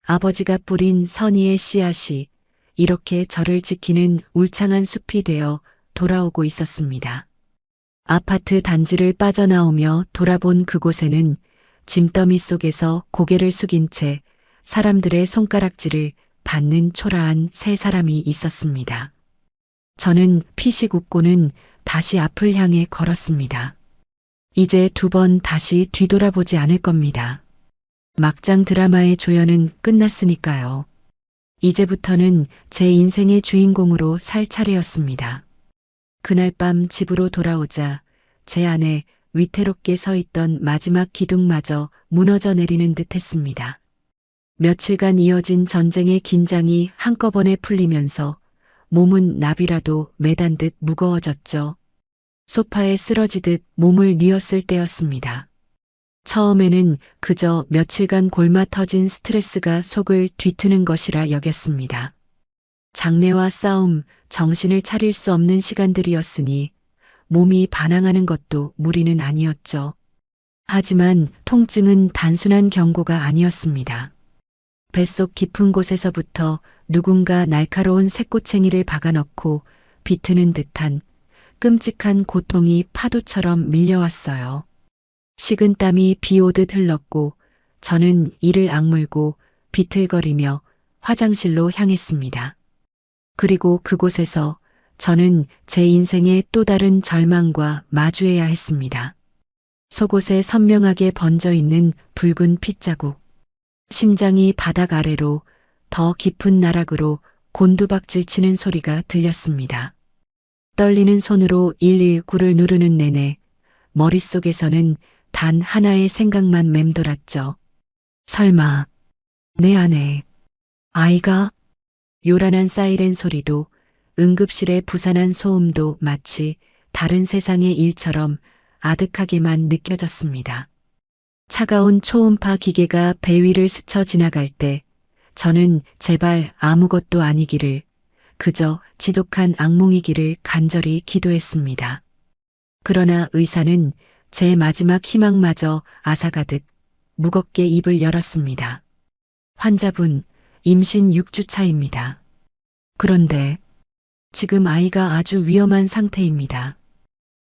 아버지가 뿌린 선의의 씨앗이 이렇게 저를 지키는 울창한 숲이 되어 돌아오고 있었습니다. 아파트 단지를 빠져나오며 돌아본 그곳에는 짐더미 속에서 고개를 숙인 채 사람들의 손가락질을 받는 초라한 세 사람이 있었습니다. 저는 피식 웃고는 다시 앞을 향해 걸었습니다. 이제 두 번 다시 뒤돌아보지 않을 겁니다. 막장 드라마의 조연은 끝났으니까요. 이제부터는 제 인생의 주인공으로 살 차례였습니다. 그날 밤 집으로 돌아오자 제 안에 위태롭게 서 있던 마지막 기둥마저 무너져 내리는 듯 했습니다. 며칠간 이어진 전쟁의 긴장이 한꺼번에 풀리면서 몸은 나비라도 매단 듯 무거워졌죠. 소파에 쓰러지듯 몸을 뉘었을 때였습니다. 처음에는 그저 며칠간 골마 터진 스트레스가 속을 뒤트는 것이라 여겼습니다. 장래와 싸움, 정신을 차릴 수 없는 시간들이었으니 몸이 반항하는 것도 무리는 아니었죠. 하지만 통증은 단순한 경고가 아니었습니다. 뱃속 깊은 곳에서부터 누군가 날카로운 새꼬챙이를 박아넣고 비트는 듯한 끔찍한 고통이 파도처럼 밀려왔어요. 식은 땀이 비 오듯 흘렀고 저는 이를 악물고 비틀거리며 화장실로 향했습니다. 그리고 그곳에서 저는 제 인생의 또 다른 절망과 마주해야 했습니다. 속옷에 선명하게 번져 있는 붉은 핏자국. 심장이 바닥 아래로 더 깊은 나락으로 곤두박질 치는 소리가 들렸습니다. 떨리는 손으로 119를 누르는 내내 머릿속에서는 단 하나의 생각만 맴돌았죠. 설마 내 안에 아이가? 요란한 사이렌 소리도 응급실의 부산한 소음도 마치 다른 세상의 일처럼 아득하게만 느껴졌습니다. 차가운 초음파 기계가 배 위를 스쳐 지나갈 때 저는 제발 아무것도 아니기를, 그저 지독한 악몽이기를 간절히 기도했습니다. 그러나 의사는 제 마지막 희망마저 앗아가듯 무겁게 입을 열었습니다. 환자분, 임신 6주 차입니다. 그런데 지금 아이가 아주 위험한 상태입니다.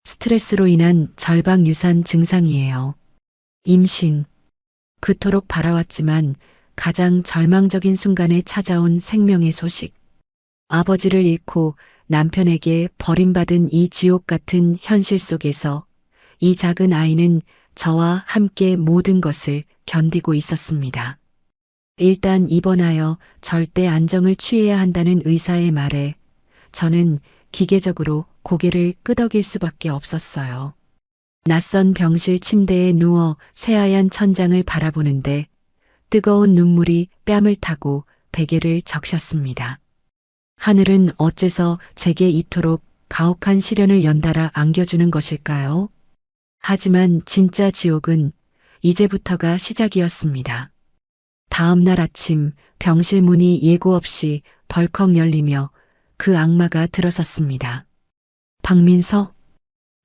스트레스로 인한 절박 유산 증상이에요. 임신. 그토록 바라왔지만 가장 절망적인 순간에 찾아온 생명의 소식. 아버지를 잃고 남편에게 버림받은 이 지옥 같은 현실 속에서 이 작은 아이는 저와 함께 모든 것을 견디고 있었습니다. 일단 입원하여 절대 안정을 취해야 한다는 의사의 말에 저는 기계적으로 고개를 끄덕일 수밖에 없었어요. 낯선 병실 침대에 누워 새하얀 천장을 바라보는데 뜨거운 눈물이 뺨을 타고 베개를 적셨습니다. 하늘은 어째서 제게 이토록 가혹한 시련을 연달아 안겨주는 것일까요? 하지만 진짜 지옥은 이제부터가 시작이었습니다. 다음 날 아침 병실 문이 예고 없이 벌컥 열리며 그 악마가 들어섰습니다. 박민석?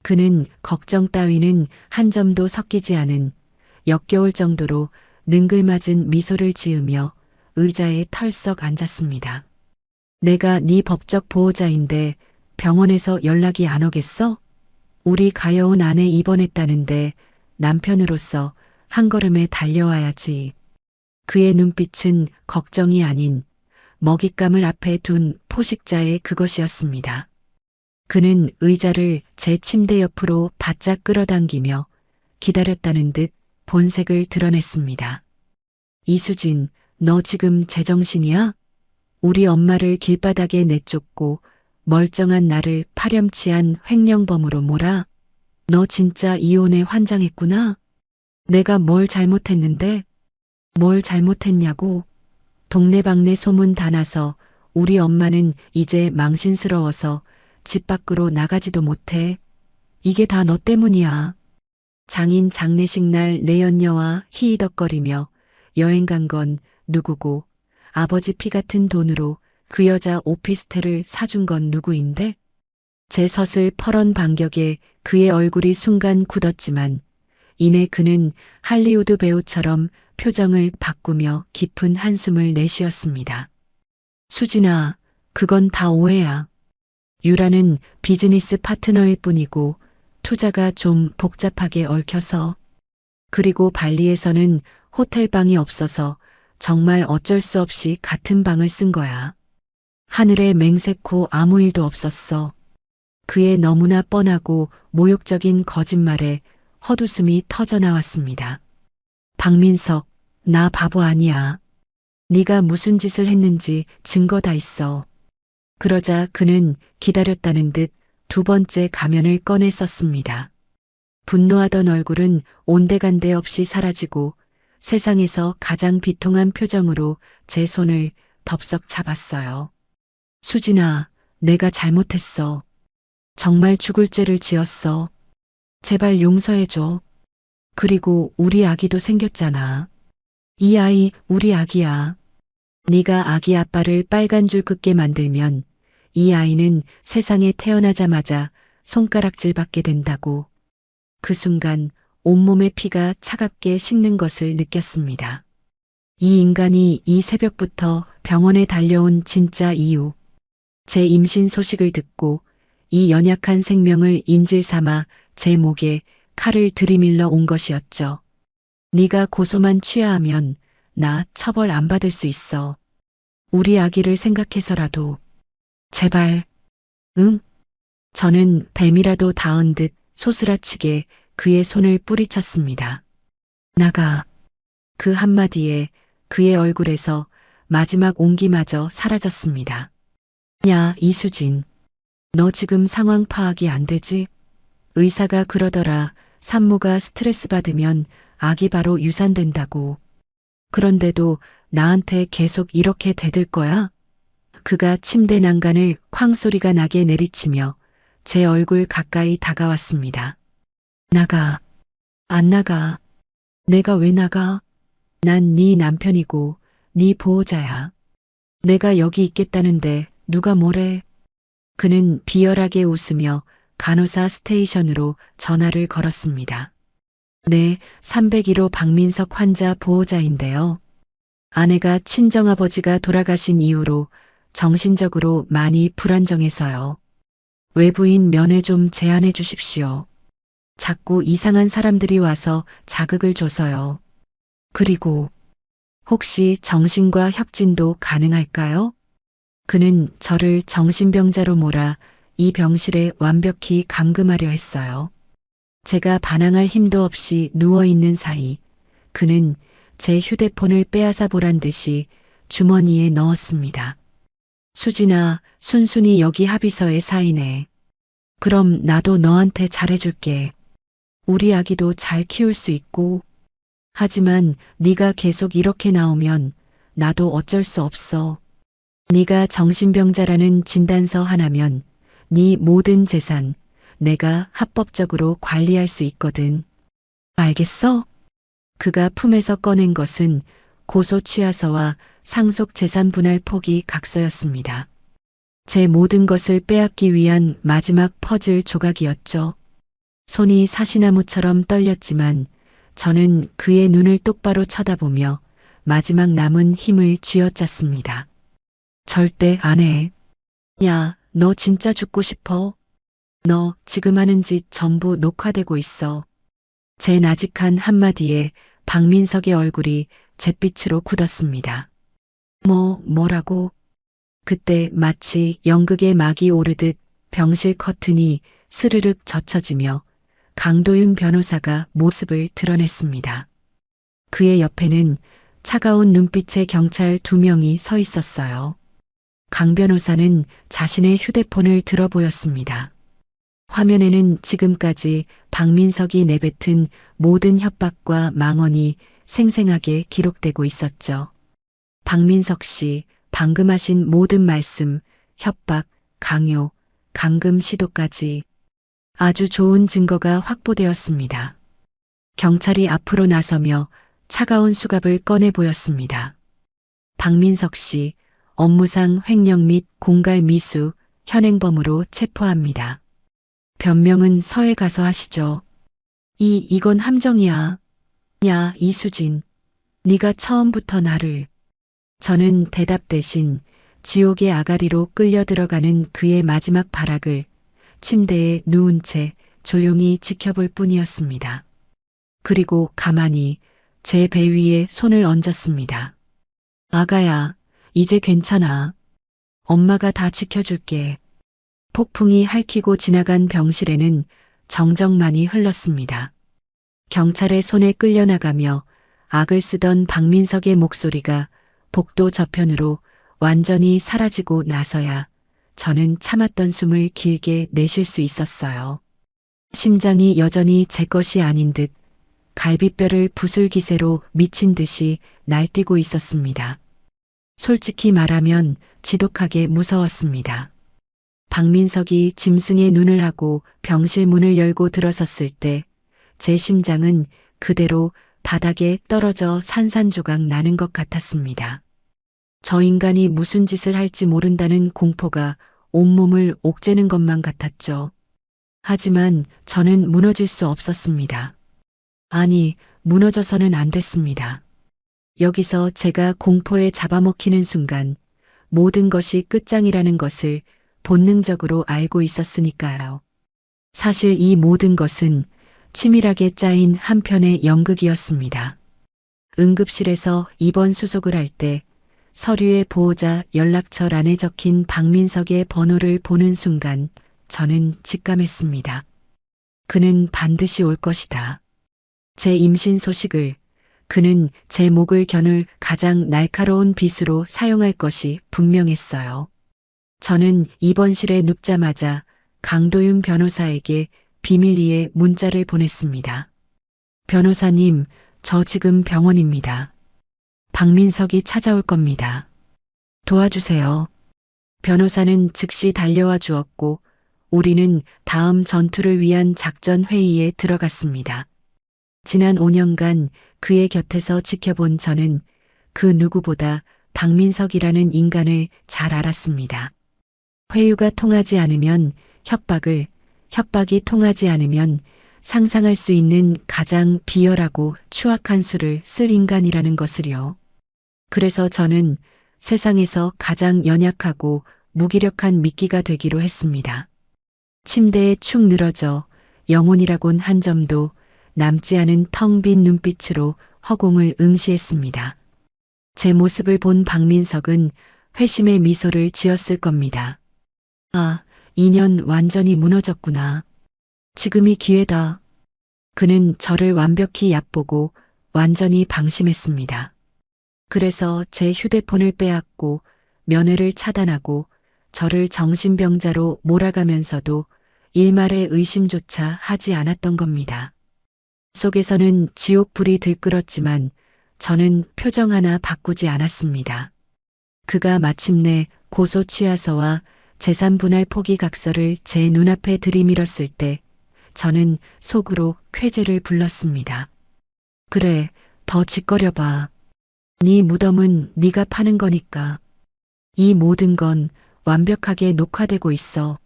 그는 걱정 따위는 한 점도 섞이지 않은 역겨울 정도로 능글맞은 미소를 지으며 의자에 털썩 앉았습니다. 내가 네 법적 보호자인데 병원에서 연락이 안 오겠어? 우리 가여운 아내 입원했다는데 남편으로서 한 걸음에 달려와야지. 그의 눈빛은 걱정이 아닌 먹잇감을 앞에 둔 포식자의 그것이었습니다. 그는 의자를 제 침대 옆으로 바짝 끌어당기며 기다렸다는 듯 본색을 드러냈습니다. 이수진, 너 지금 제정신이야? 우리 엄마를 길바닥에 내쫓고 멀쩡한 나를 파렴치한 횡령범으로 몰아? 너 진짜 이혼에 환장했구나? 내가 뭘 잘못했는데? 뭘 잘못했냐고? 동네방네 소문 다 나서 우리 엄마는 이제 망신스러워서 집 밖으로 나가지도 못해. 이게 다 너 때문이야. 장인 장례식 날 내연녀와 히히덕거리며 여행 간 건 누구고 아버지 피 같은 돈으로 그 여자 오피스텔을 사준 건 누구인데? 제 서슬 퍼런 반격에 그의 얼굴이 순간 굳었지만 이내 그는 할리우드 배우처럼 표정을 바꾸며 깊은 한숨을 내쉬었습니다. 수진아, 그건 다 오해야. 유라는 비즈니스 파트너일 뿐이고 투자가 좀 복잡하게 얽혀서 그리고 발리에서는 호텔방이 없어서 정말 어쩔 수 없이 같은 방을 쓴 거야. 하늘에 맹세코 아무 일도 없었어. 그의 너무나 뻔하고 모욕적인 거짓말에 헛웃음이 터져 나왔습니다. 박민석, 나 바보 아니야. 네가 무슨 짓을 했는지 증거 다 있어. 그러자 그는 기다렸다는 듯 두 번째 가면을 꺼내 썼습니다. 분노하던 얼굴은 온데간데 없이 사라지고 세상에서 가장 비통한 표정으로 제 손을 덥석 잡았어요. 수진아, 내가 잘못했어. 정말 죽을 죄를 지었어. 제발 용서해줘. 그리고 우리 아기도 생겼잖아. 이 아이 우리 아기야. 네가 아기 아빠를 빨간 줄 긋게 만들면 이 아이는 세상에 태어나자마자 손가락질 받게 된다고. 그 순간 온몸의 피가 차갑게 식는 것을 느꼈습니다. 이 인간이 이 새벽부터 병원에 달려온 진짜 이유. 제 임신 소식을 듣고 이 연약한 생명을 인질 삼아 제 목에 칼을 들이밀러 온 것이었죠. 네가 고소만 취하하면 나 처벌 안 받을 수 있어. 우리 아기를 생각해서라도. 제발. 응? 저는 뱀이라도 닿은 듯 소스라치게 그의 손을 뿌리쳤습니다. 나가. 그 한마디에 그의 얼굴에서 마지막 온기마저 사라졌습니다. 야, 이수진. 너 지금 상황 파악이 안 되지? 의사가 그러더라. 산모가 스트레스 받으면 아기 바로 유산된다고. 그런데도 나한테 계속 이렇게 대들 거야? 그가 침대 난간을 쾅 소리가 나게 내리치며 제 얼굴 가까이 다가왔습니다. 나가. 안 나가. 내가 왜 나가? 난 네 남편이고 네 보호자야. 내가 여기 있겠다는데 누가 뭐래? 그는 비열하게 웃으며 간호사 스테이션으로 전화를 걸었습니다. 네, 301호 박민석 환자 보호자인데요. 아내가 친정아버지가 돌아가신 이후로 정신적으로 많이 불안정해서요. 외부인 면회 좀 제한해 주십시오. 자꾸 이상한 사람들이 와서 자극을 줘서요. 그리고 혹시 정신과 협진도 가능할까요? 그는 저를 정신병자로 몰아 이 병실에 완벽히 감금하려 했어요. 제가 반항할 힘도 없이 누워있는 사이 그는 제 휴대폰을 빼앗아 보란 듯이 주머니에 넣었습니다. 수진아, 순순히 여기 합의서에 사인해. 그럼 나도 너한테 잘해줄게. 우리 아기도 잘 키울 수 있고. 하지만 네가 계속 이렇게 나오면 나도 어쩔 수 없어. 네가 정신병자라는 진단서 하나면 네 모든 재산 내가 합법적으로 관리할 수 있거든. 알겠어? 그가 품에서 꺼낸 것은 고소 취하서와 상속 재산 분할 포기 각서였습니다. 제 모든 것을 빼앗기 위한 마지막 퍼즐 조각이었죠. 손이 사시나무처럼 떨렸지만 저는 그의 눈을 똑바로 쳐다보며 마지막 남은 힘을 쥐어짰습니다. 절대 안 해. 야, 너 진짜 죽고 싶어? 너 지금 하는 짓 전부 녹화되고 있어. 제 나직한 한마디에 박민석의 얼굴이 잿빛으로 굳었습니다. 뭐라고? 그때 마치 연극의 막이 오르듯 병실 커튼이 스르륵 젖혀지며 강도윤 변호사가 모습을 드러냈습니다. 그의 옆에는 차가운 눈빛의 경찰 2명이 서 있었어요. 강 변호사는 자신의 휴대폰을 들어 보였습니다. 화면에는 지금까지 박민석이 내뱉은 모든 협박과 망언이 생생하게 기록되고 있었죠. 박민석 씨, 방금 하신 모든 말씀, 협박, 강요, 감금 시도까지 아주 좋은 증거가 확보되었습니다. 경찰이 앞으로 나서며 차가운 수갑을 꺼내 보였습니다. 박민석 씨, 업무상 횡령 및 공갈 미수, 현행범으로 체포합니다. 변명은 서에 가서 하시죠. 이건 함정이야. 야, 이수진. 네가 처음부터 나를. 저는 대답 대신 지옥의 아가리로 끌려 들어가는 그의 마지막 발악을 침대에 누운 채 조용히 지켜볼 뿐이었습니다. 그리고 가만히 제 배 위에 손을 얹었습니다. 아가야, 이제 괜찮아. 엄마가 다 지켜줄게. 폭풍이 핥히고 지나간 병실에는 정적만이 흘렀습니다. 경찰의 손에 끌려나가며 악을 쓰던 박민석의 목소리가 복도 저편으로 완전히 사라지고 나서야 저는 참았던 숨을 길게 내쉴 수 있었어요. 심장이 여전히 제 것이 아닌 듯 갈비뼈를 부술 기세로 미친 듯이 날뛰고 있었습니다. 솔직히 말하면 지독하게 무서웠습니다. 박민석이 짐승의 눈을 하고 병실 문을 열고 들어섰을 때 제 심장은 그대로 바닥에 떨어져 산산조각 나는 것 같았습니다. 저 인간이 무슨 짓을 할지 모른다는 공포가 온몸을 옥죄는 것만 같았죠. 하지만 저는 무너질 수 없었습니다. 아니, 무너져서는 안 됐습니다. 여기서 제가 공포에 잡아먹히는 순간 모든 것이 끝장이라는 것을 본능적으로 알고 있었으니까요. 사실 이 모든 것은 치밀하게 짜인 한 편의 연극이었습니다. 응급실에서 입원 수속을 할 때 서류의 보호자 연락처란에 적힌 박민석의 번호를 보는 순간 저는 직감했습니다. 그는 반드시 올 것이다. 제 임신 소식을, 그는 제 목을 겨눌 가장 날카로운 빗으로 사용할 것이 분명했어요. 저는 입원실에 눕자마자 강도윤 변호사에게 비밀리에 문자를 보냈습니다. 변호사님, 저 지금 병원입니다. 박민석이 찾아올 겁니다. 도와주세요. 변호사는 즉시 달려와 주었고 우리는 다음 전투를 위한 작전 회의에 들어갔습니다. 지난 5년간 그의 곁에서 지켜본 저는 그 누구보다 박민석이라는 인간을 잘 알았습니다. 회유가 통하지 않으면 협박이 통하지 않으면 상상할 수 있는 가장 비열하고 추악한 수를 쓸 인간이라는 것을요. 그래서 저는 세상에서 가장 연약하고 무기력한 미끼가 되기로 했습니다. 침대에 축 늘어져 영혼이라곤 한 점도 남지 않은 텅 빈 눈빛으로 허공을 응시했습니다. 제 모습을 본 박민석은 회심의 미소를 지었을 겁니다. 아, 2년 완전히 무너졌구나. 지금이 기회다. 그는 저를 완벽히 얕보고 완전히 방심했습니다. 그래서 제 휴대폰을 빼앗고 면회를 차단하고 저를 정신병자로 몰아가면서도 일말의 의심조차 하지 않았던 겁니다. 속에서는 지옥불이 들끓었지만 저는 표정 하나 바꾸지 않았습니다. 그가 마침내 고소 취하서와 재산 분할 포기 각서를 제 눈앞에 들이밀었을 때 저는 속으로 쾌재를 불렀습니다. 그래, 더 짓거려봐. 네 무덤은 네가 파는 거니까. 이 모든 건 완벽하게 녹화되고 있어.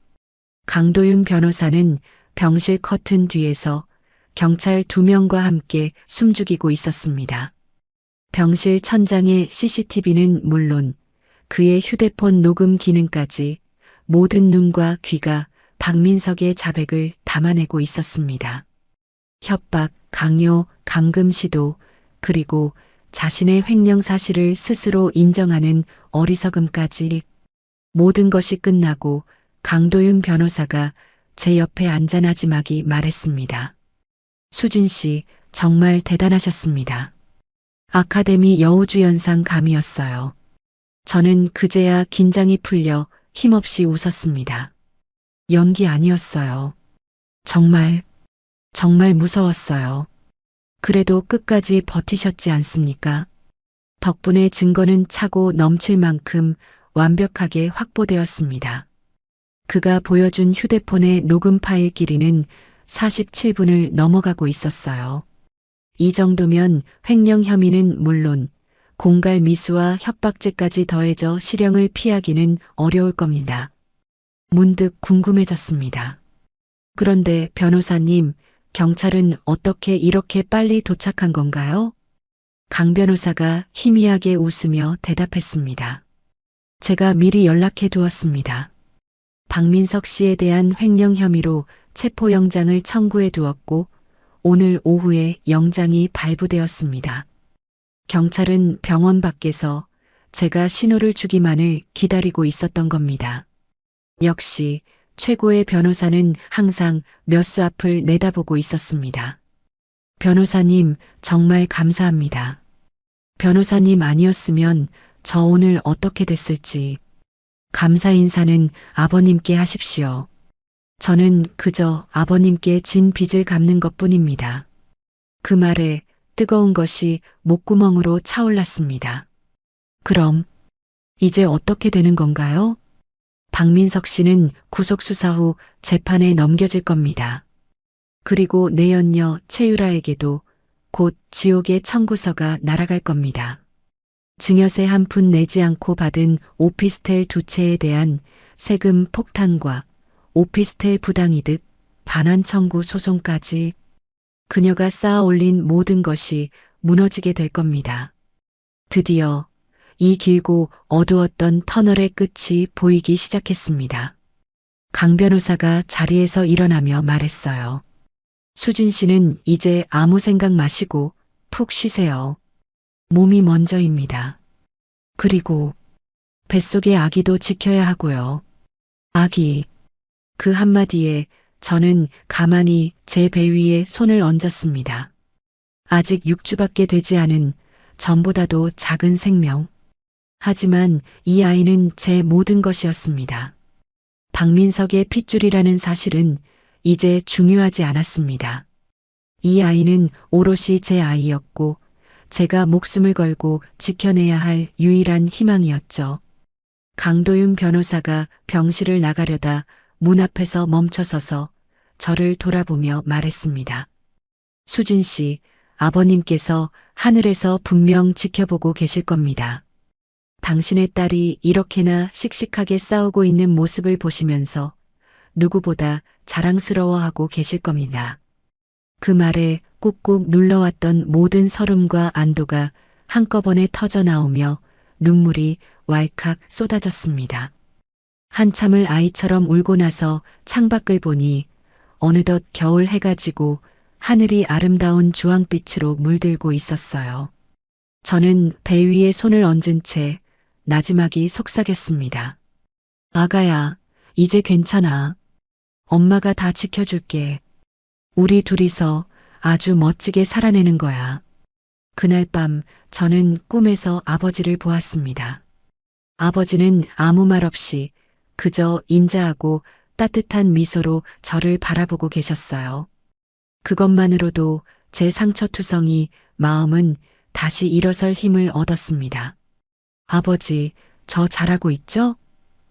강도윤 변호사는 병실 커튼 뒤에서 경찰 2명과 함께 숨죽이고 있었습니다. 병실 천장의 CCTV는 물론 그의 휴대폰 녹음 기능까지 모든 눈과 귀가 박민석의 자백을 담아내고 있었습니다. 협박, 강요, 감금 시도, 그리고 자신의 횡령 사실을 스스로 인정하는 어리석음까지 모든 것이 끝나고 강도윤 변호사가 제 옆에 앉아 나지막이 말했습니다. 수진 씨, 정말 대단하셨습니다. 아카데미 여우주연상 감이었어요. 저는 그제야 긴장이 풀려 힘없이 웃었습니다. 연기 아니었어요. 정말, 정말 무서웠어요. 그래도 끝까지 버티셨지 않습니까? 덕분에 증거는 차고 넘칠 만큼 완벽하게 확보되었습니다. 그가 보여준 휴대폰의 녹음 파일 길이는 47분을 넘어가고 있었어요. 이 정도면 횡령 혐의는 물론 공갈 미수와 협박죄까지 더해져 실형을 피하기는 어려울 겁니다. 문득 궁금해졌습니다. 그런데 변호사님, 경찰은 어떻게 이렇게 빨리 도착한 건가요? 강 변호사가 희미하게 웃으며 대답했습니다. 제가 미리 연락해 두었습니다. 박민석 씨에 대한 횡령 혐의로 체포영장을 청구해 두었고 오늘 오후에 영장이 발부되었습니다. 경찰은 병원 밖에서 제가 신호를 주기만을 기다리고 있었던 겁니다. 역시 최고의 변호사는 항상 몇 수 앞을 내다보고 있었습니다. 변호사님, 정말 감사합니다. 변호사님 아니었으면 저 오늘 어떻게 됐을지. 감사 인사는 아버님께 하십시오. 저는 그저 아버님께 진 빚을 갚는 것뿐입니다. 그 말에 뜨거운 것이 목구멍으로 차올랐습니다. 그럼 이제 어떻게 되는 건가요? 박민석 씨는 구속수사 후 재판에 넘겨질 겁니다. 그리고 내연녀 최유라에게도 곧 지옥의 청구서가 날아갈 겁니다. 증여세 한 푼 내지 않고 받은 오피스텔 두 채에 대한 세금 폭탄과 오피스텔 부당이득, 반환 청구 소송까지 그녀가 쌓아 올린 모든 것이 무너지게 될 겁니다. 드디어 이 길고 어두웠던 터널의 끝이 보이기 시작했습니다. 강 변호사가 자리에서 일어나며 말했어요. 수진 씨는 이제 아무 생각 마시고 푹 쉬세요. 몸이 먼저입니다. 그리고 뱃속의 아기도 지켜야 하고요. 아기. 그 한마디에 저는 가만히 제 배 위에 손을 얹었습니다. 아직 6주밖에 되지 않은 전보다도 작은 생명. 하지만 이 아이는 제 모든 것이었습니다. 박민석의 핏줄이라는 사실은 이제 중요하지 않았습니다. 이 아이는 오롯이 제 아이였고 제가 목숨을 걸고 지켜내야 할 유일한 희망이었죠. 강도윤 변호사가 병실을 나가려다 문 앞에서 멈춰서서 저를 돌아보며 말했습니다. 수진 씨, 아버님께서 하늘에서 분명 지켜보고 계실 겁니다. 당신의 딸이 이렇게나 씩씩하게 싸우고 있는 모습을 보시면서 누구보다 자랑스러워하고 계실 겁니다. 그 말에 꾹꾹 눌러왔던 모든 서름과 안도가 한꺼번에 터져 나오며 눈물이 왈칵 쏟아졌습니다. 한참을 아이처럼 울고 나서 창밖을 보니 어느덧 겨울 해가 지고 하늘이 아름다운 주황빛으로 물들고 있었어요. 저는 배 위에 손을 얹은 채 나지막이 속삭였습니다. 아가야, 이제 괜찮아. 엄마가 다 지켜줄게. 우리 둘이서 아주 멋지게 살아내는 거야. 그날 밤 저는 꿈에서 아버지를 보았습니다. 아버지는 아무 말 없이 그저 인자하고 따뜻한 미소로 저를 바라보고 계셨어요. 그것만으로도 제 상처투성이 마음은 다시 일어설 힘을 얻었습니다. 아버지, 저 잘하고 있죠?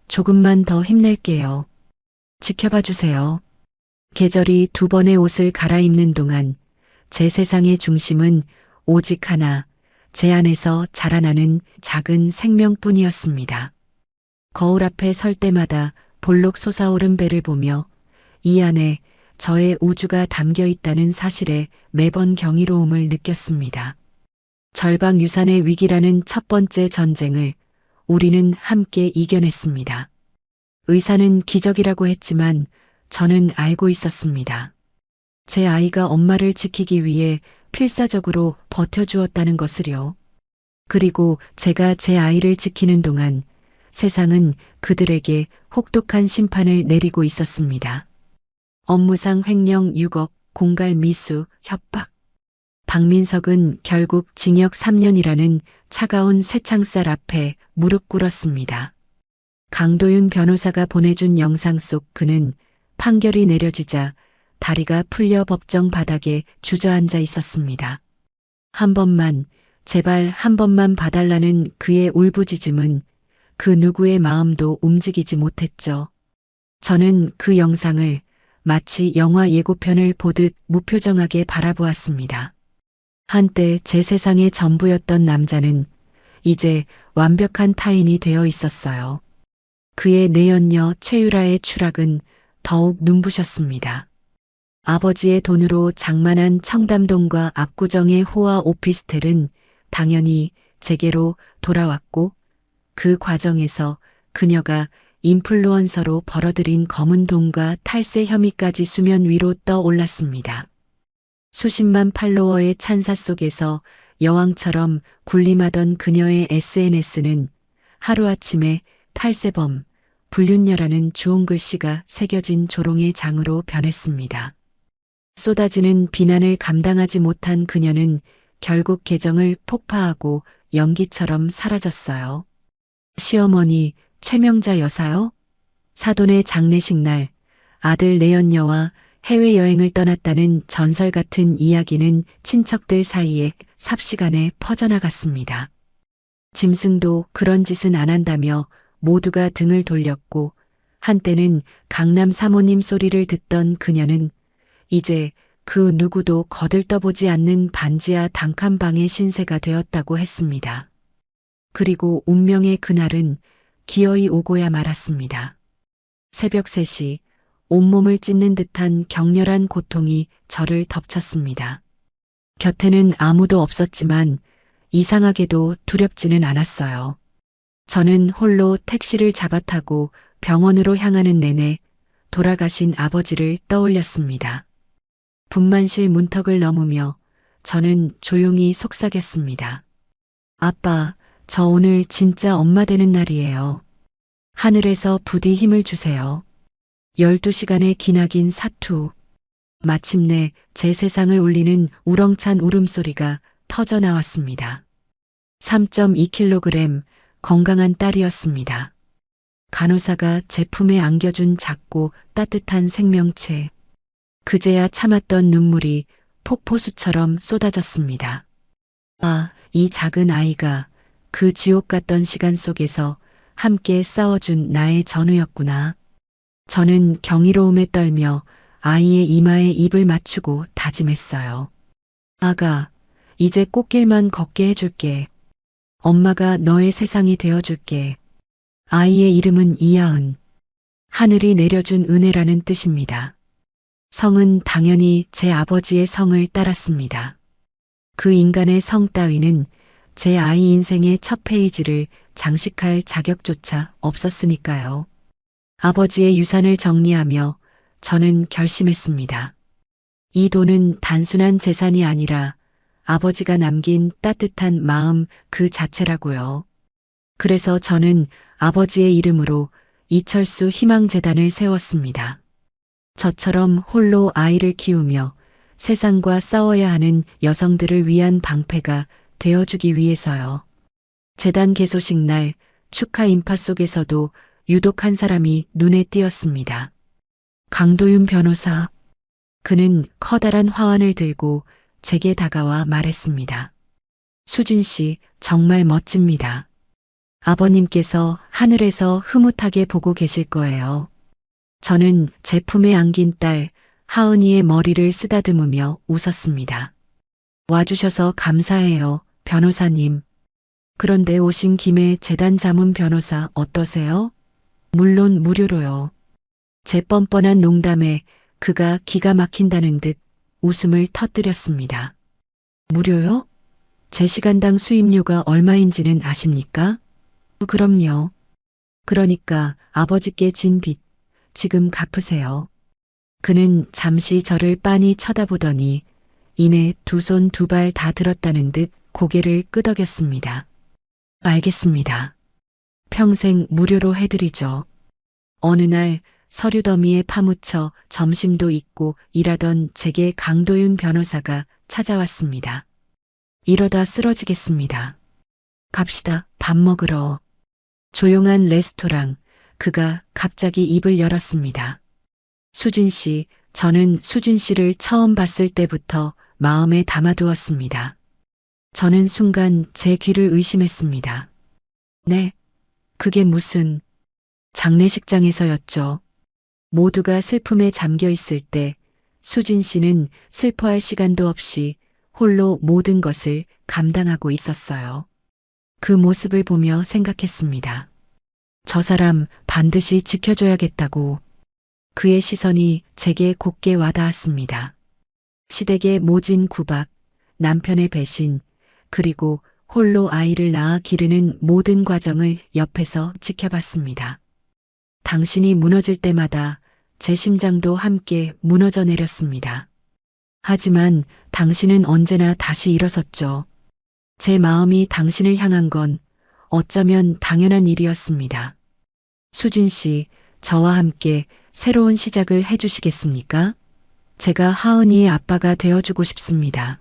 조금만 더 힘낼게요. 지켜봐 주세요. 계절이 두 번의 옷을 갈아입는 동안 제 세상의 중심은 오직 하나, 제 안에서 자라나는 작은 생명뿐이었습니다. 거울 앞에 설 때마다 볼록 솟아오른 배를 보며 이 안에 저의 우주가 담겨 있다는 사실에 매번 경이로움을 느꼈습니다. 절박 유산의 위기라는 첫 번째 전쟁을 우리는 함께 이겨냈습니다. 의사는 기적이라고 했지만 저는 알고 있었습니다. 제 아이가 엄마를 지키기 위해 필사적으로 버텨주었다는 것을요. 그리고 제가 제 아이를 지키는 동안 세상은 그들에게 혹독한 심판을 내리고 있었습니다. 업무상 횡령 6억, 공갈 미수, 협박. 박민석은 결국 징역 3년이라는 차가운 쇠창살 앞에 무릎 꿇었습니다. 강도윤 변호사가 보내준 영상 속 그는 판결이 내려지자 다리가 풀려 법정 바닥에 주저앉아 있었습니다. 한 번만, 제발 한 번만 봐달라는 그의 울부짖음은 그 누구의 마음도 움직이지 못했죠. 저는 그 영상을 마치 영화 예고편을 보듯 무표정하게 바라보았습니다. 한때 제 세상의 전부였던 남자는 이제 완벽한 타인이 되어 있었어요. 그의 내연녀 최유라의 추락은 더욱 눈부셨습니다. 아버지의 돈으로 장만한 청담동과 압구정의 호화 오피스텔은 당연히 제게로 돌아왔고 그 과정에서 그녀가 인플루언서로 벌어들인 검은 돈과 탈세 혐의까지 수면 위로 떠올랐습니다. 수십만 팔로워의 찬사 속에서 여왕처럼 군림하던 그녀의 SNS는 하루아침에 탈세범, 불륜녀라는 주홍 글씨가 새겨진 조롱의 장으로 변했습니다. 쏟아지는 비난을 감당하지 못한 그녀는 결국 계정을 폭파하고 연기처럼 사라졌어요. 시어머니 최명자 여사요? 사돈의 장례식 날 아들 내연녀와 해외여행을 떠났다는 전설 같은 이야기는 친척들 사이에 삽시간에 퍼져나갔습니다. 짐승도 그런 짓은 안 한다며 모두가 등을 돌렸고 한때는 강남 사모님 소리를 듣던 그녀는 이제 그 누구도 거들떠보지 않는 반지하 단칸방의 신세가 되었다고 했습니다. 그리고 운명의 그날은 기어이 오고야 말았습니다. 새벽 3시 온몸을 찢는 듯한 격렬한 고통이 저를 덮쳤습니다. 곁에는 아무도 없었지만 이상하게도 두렵지는 않았어요. 저는 홀로 택시를 잡아타고 병원으로 향하는 내내 돌아가신 아버지를 떠올렸습니다. 분만실 문턱을 넘으며 저는 조용히 속삭였습니다. 아빠, 저 오늘 진짜 엄마 되는 날이에요. 하늘에서 부디 힘을 주세요. 12시간의 기나긴 사투. 마침내 제 세상을 울리는 우렁찬 울음소리가 터져 나왔습니다. 3.2kg 건강한 딸이었습니다. 간호사가 제 품에 안겨준 작고 따뜻한 생명체. 그제야 참았던 눈물이 폭포수처럼 쏟아졌습니다. 아, 이 작은 아이가 그 지옥 같던 시간 속에서 함께 싸워준 나의 전우였구나. 저는 경이로움에 떨며 아이의 이마에 입을 맞추고 다짐했어요. 아가, 이제 꽃길만 걷게 해줄게. 엄마가 너의 세상이 되어줄게. 아이의 이름은 이하은. 하늘이 내려준 은혜라는 뜻입니다. 성은 당연히 제 아버지의 성을 따랐습니다. 그 인간의 성 따위는 제 아이 인생의 첫 페이지를 장식할 자격조차 없었으니까요. 아버지의 유산을 정리하며 저는 결심했습니다. 이 돈은 단순한 재산이 아니라 아버지가 남긴 따뜻한 마음 그 자체라고요. 그래서 저는 아버지의 이름으로 이철수 희망재단을 세웠습니다. 저처럼 홀로 아이를 키우며 세상과 싸워야 하는 여성들을 위한 방패가 되어주기 위해서요. 재단 개소식 날 축하 인파 속에서도 유독 한 사람이 눈에 띄었습니다. 강도윤 변호사. 그는 커다란 화환을 들고 제게 다가와 말했습니다. 수진 씨, 정말 멋집니다. 아버님께서 하늘에서 흐뭇하게 보고 계실 거예요. 저는 제 품에 안긴 딸 하은이의 머리를 쓰다듬으며 웃었습니다. 와주셔서 감사해요, 변호사님. 그런데 오신 김에 재단 자문 변호사 어떠세요? 물론 무료로요. 제 뻔뻔한 농담에 그가 기가 막힌다는 듯 웃음을 터뜨렸습니다. 무료요? 제 시간당 수임료가 얼마인지는 아십니까? 그럼요. 그러니까 아버지께 진 빚 지금 갚으세요. 그는 잠시 저를 빤히 쳐다보더니 이내 두 손 두 발 다 들었다는 듯 고개를 끄덕였습니다. 알겠습니다. 평생 무료로 해드리죠. 어느 날 서류 더미에 파묻혀 점심도 잊고 일하던 제게 강도윤 변호사가 찾아왔습니다. 이러다 쓰러지겠습니다. 갑시다. 밥 먹으러. 조용한 레스토랑. 그가 갑자기 입을 열었습니다. 수진 씨, 저는 수진 씨를 처음 봤을 때부터 마음에 담아두었습니다. 저는 순간 제 귀를 의심했습니다. 네, 그게 무슨 장례식장에서였죠. 모두가 슬픔에 잠겨 있을 때 수진 씨는 슬퍼할 시간도 없이 홀로 모든 것을 감당하고 있었어요. 그 모습을 보며 생각했습니다. 저 사람 반드시 지켜줘야겠다고. 그의 시선이 제게 곱게 와닿았습니다. 시댁의 모진 구박, 남편의 배신, 그리고 홀로 아이를 낳아 기르는 모든 과정을 옆에서 지켜봤습니다. 당신이 무너질 때마다 제 심장도 함께 무너져 내렸습니다. 하지만 당신은 언제나 다시 일어섰죠. 제 마음이 당신을 향한 건 어쩌면 당연한 일이었습니다. 수진 씨, 저와 함께 새로운 시작을 해주시겠습니까? 제가 하은이의 아빠가 되어주고 싶습니다.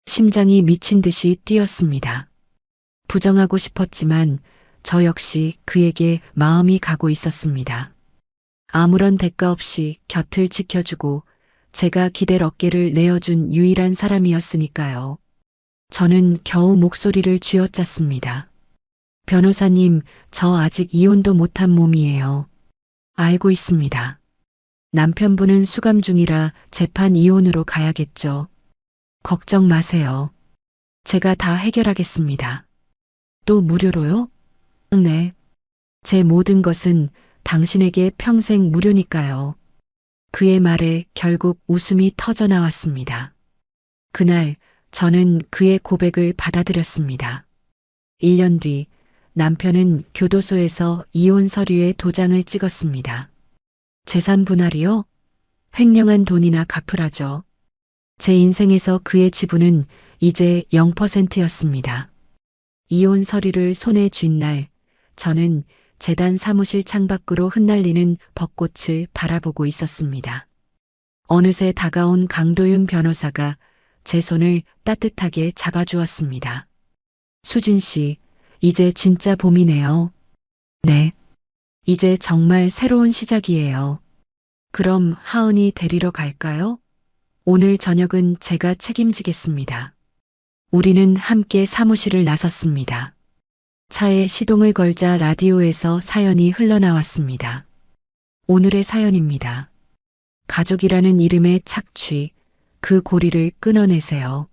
심장이 미친 듯이 뛰었습니다. 부정하고 싶었지만 저 역시 그에게 마음이 가고 있었습니다. 아무런 대가 없이 곁을 지켜주고 제가 기댈 어깨를 내어준 유일한 사람이었으니까요. 저는 겨우 목소리를 쥐어짰습니다. 변호사님, 저 아직 이혼도 못한 몸이에요. 알고 있습니다. 남편분은 수감 중이라 재판 이혼으로 가야겠죠. 걱정 마세요. 제가 다 해결하겠습니다. 또 무료로요? 네. 제 모든 것은 당신에게 평생 무료니까요. 그의 말에 결국 웃음이 터져 나왔습니다. 그날 저는 그의 고백을 받아들였습니다. 1년 뒤 남편은 교도소에서 이혼 서류에 도장을 찍었습니다. 재산 분할이요? 횡령한 돈이나 갚으라죠. 제 인생에서 그의 지분은 이제 0%였습니다. 이혼 서류를 손에 쥔 날, 저는 재단 사무실 창밖으로 흩날리는 벚꽃을 바라보고 있었습니다. 어느새 다가온 강도윤 변호사가 제 손을 따뜻하게 잡아주었습니다. 수진 씨, 이제 진짜 봄이네요. 네. 이제 정말 새로운 시작이에요. 그럼 하은이 데리러 갈까요? 오늘 저녁은 제가 책임지겠습니다. 우리는 함께 사무실을 나섰습니다. 차에 시동을 걸자 라디오에서 사연이 흘러나왔습니다. 오늘의 사연입니다. 가족이라는 이름의 착취, 그 고리를 끊어내세요.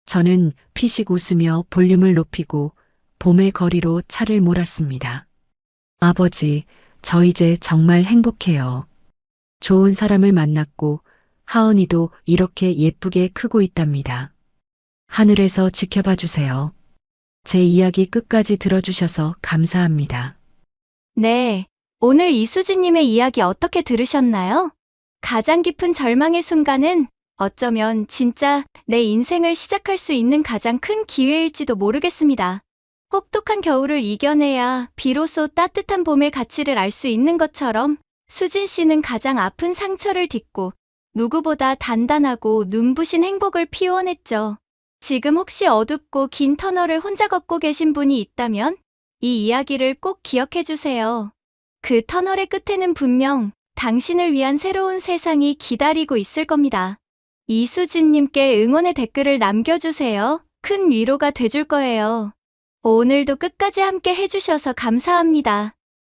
저는 피식 웃으며 볼륨을 높이고 봄의 거리로 차를 몰았습니다. 아버지, 저 이제 정말 행복해요. 좋은 사람을 만났고 하은이도 이렇게 예쁘게 크고 있답니다. 하늘에서 지켜봐 주세요. 제 이야기 끝까지 들어주셔서 감사합니다. 네, 오늘 이수진님의 이야기 어떻게 들으셨나요? 가장 깊은 절망의 순간은 어쩌면 진짜 내 인생을 시작할 수 있는 가장 큰 기회일지도 모르겠습니다. 혹독한 겨울을 이겨내야 비로소 따뜻한 봄의 가치를 알 수 있는 것처럼 수진 씨는 가장 아픈 상처를 딛고 누구보다 단단하고 눈부신 행복을 피워냈죠. 지금 혹시 어둡고 긴 터널을 혼자 걷고 계신 분이 있다면 이 이야기를 꼭 기억해 주세요. 그 터널의 끝에는 분명 당신을 위한 새로운 세상이 기다리고 있을 겁니다. 이수진님께 응원의 댓글을 남겨주세요. 큰 위로가 돼줄 거예요. 오늘도 끝까지 함께 해주셔서 감사합니다.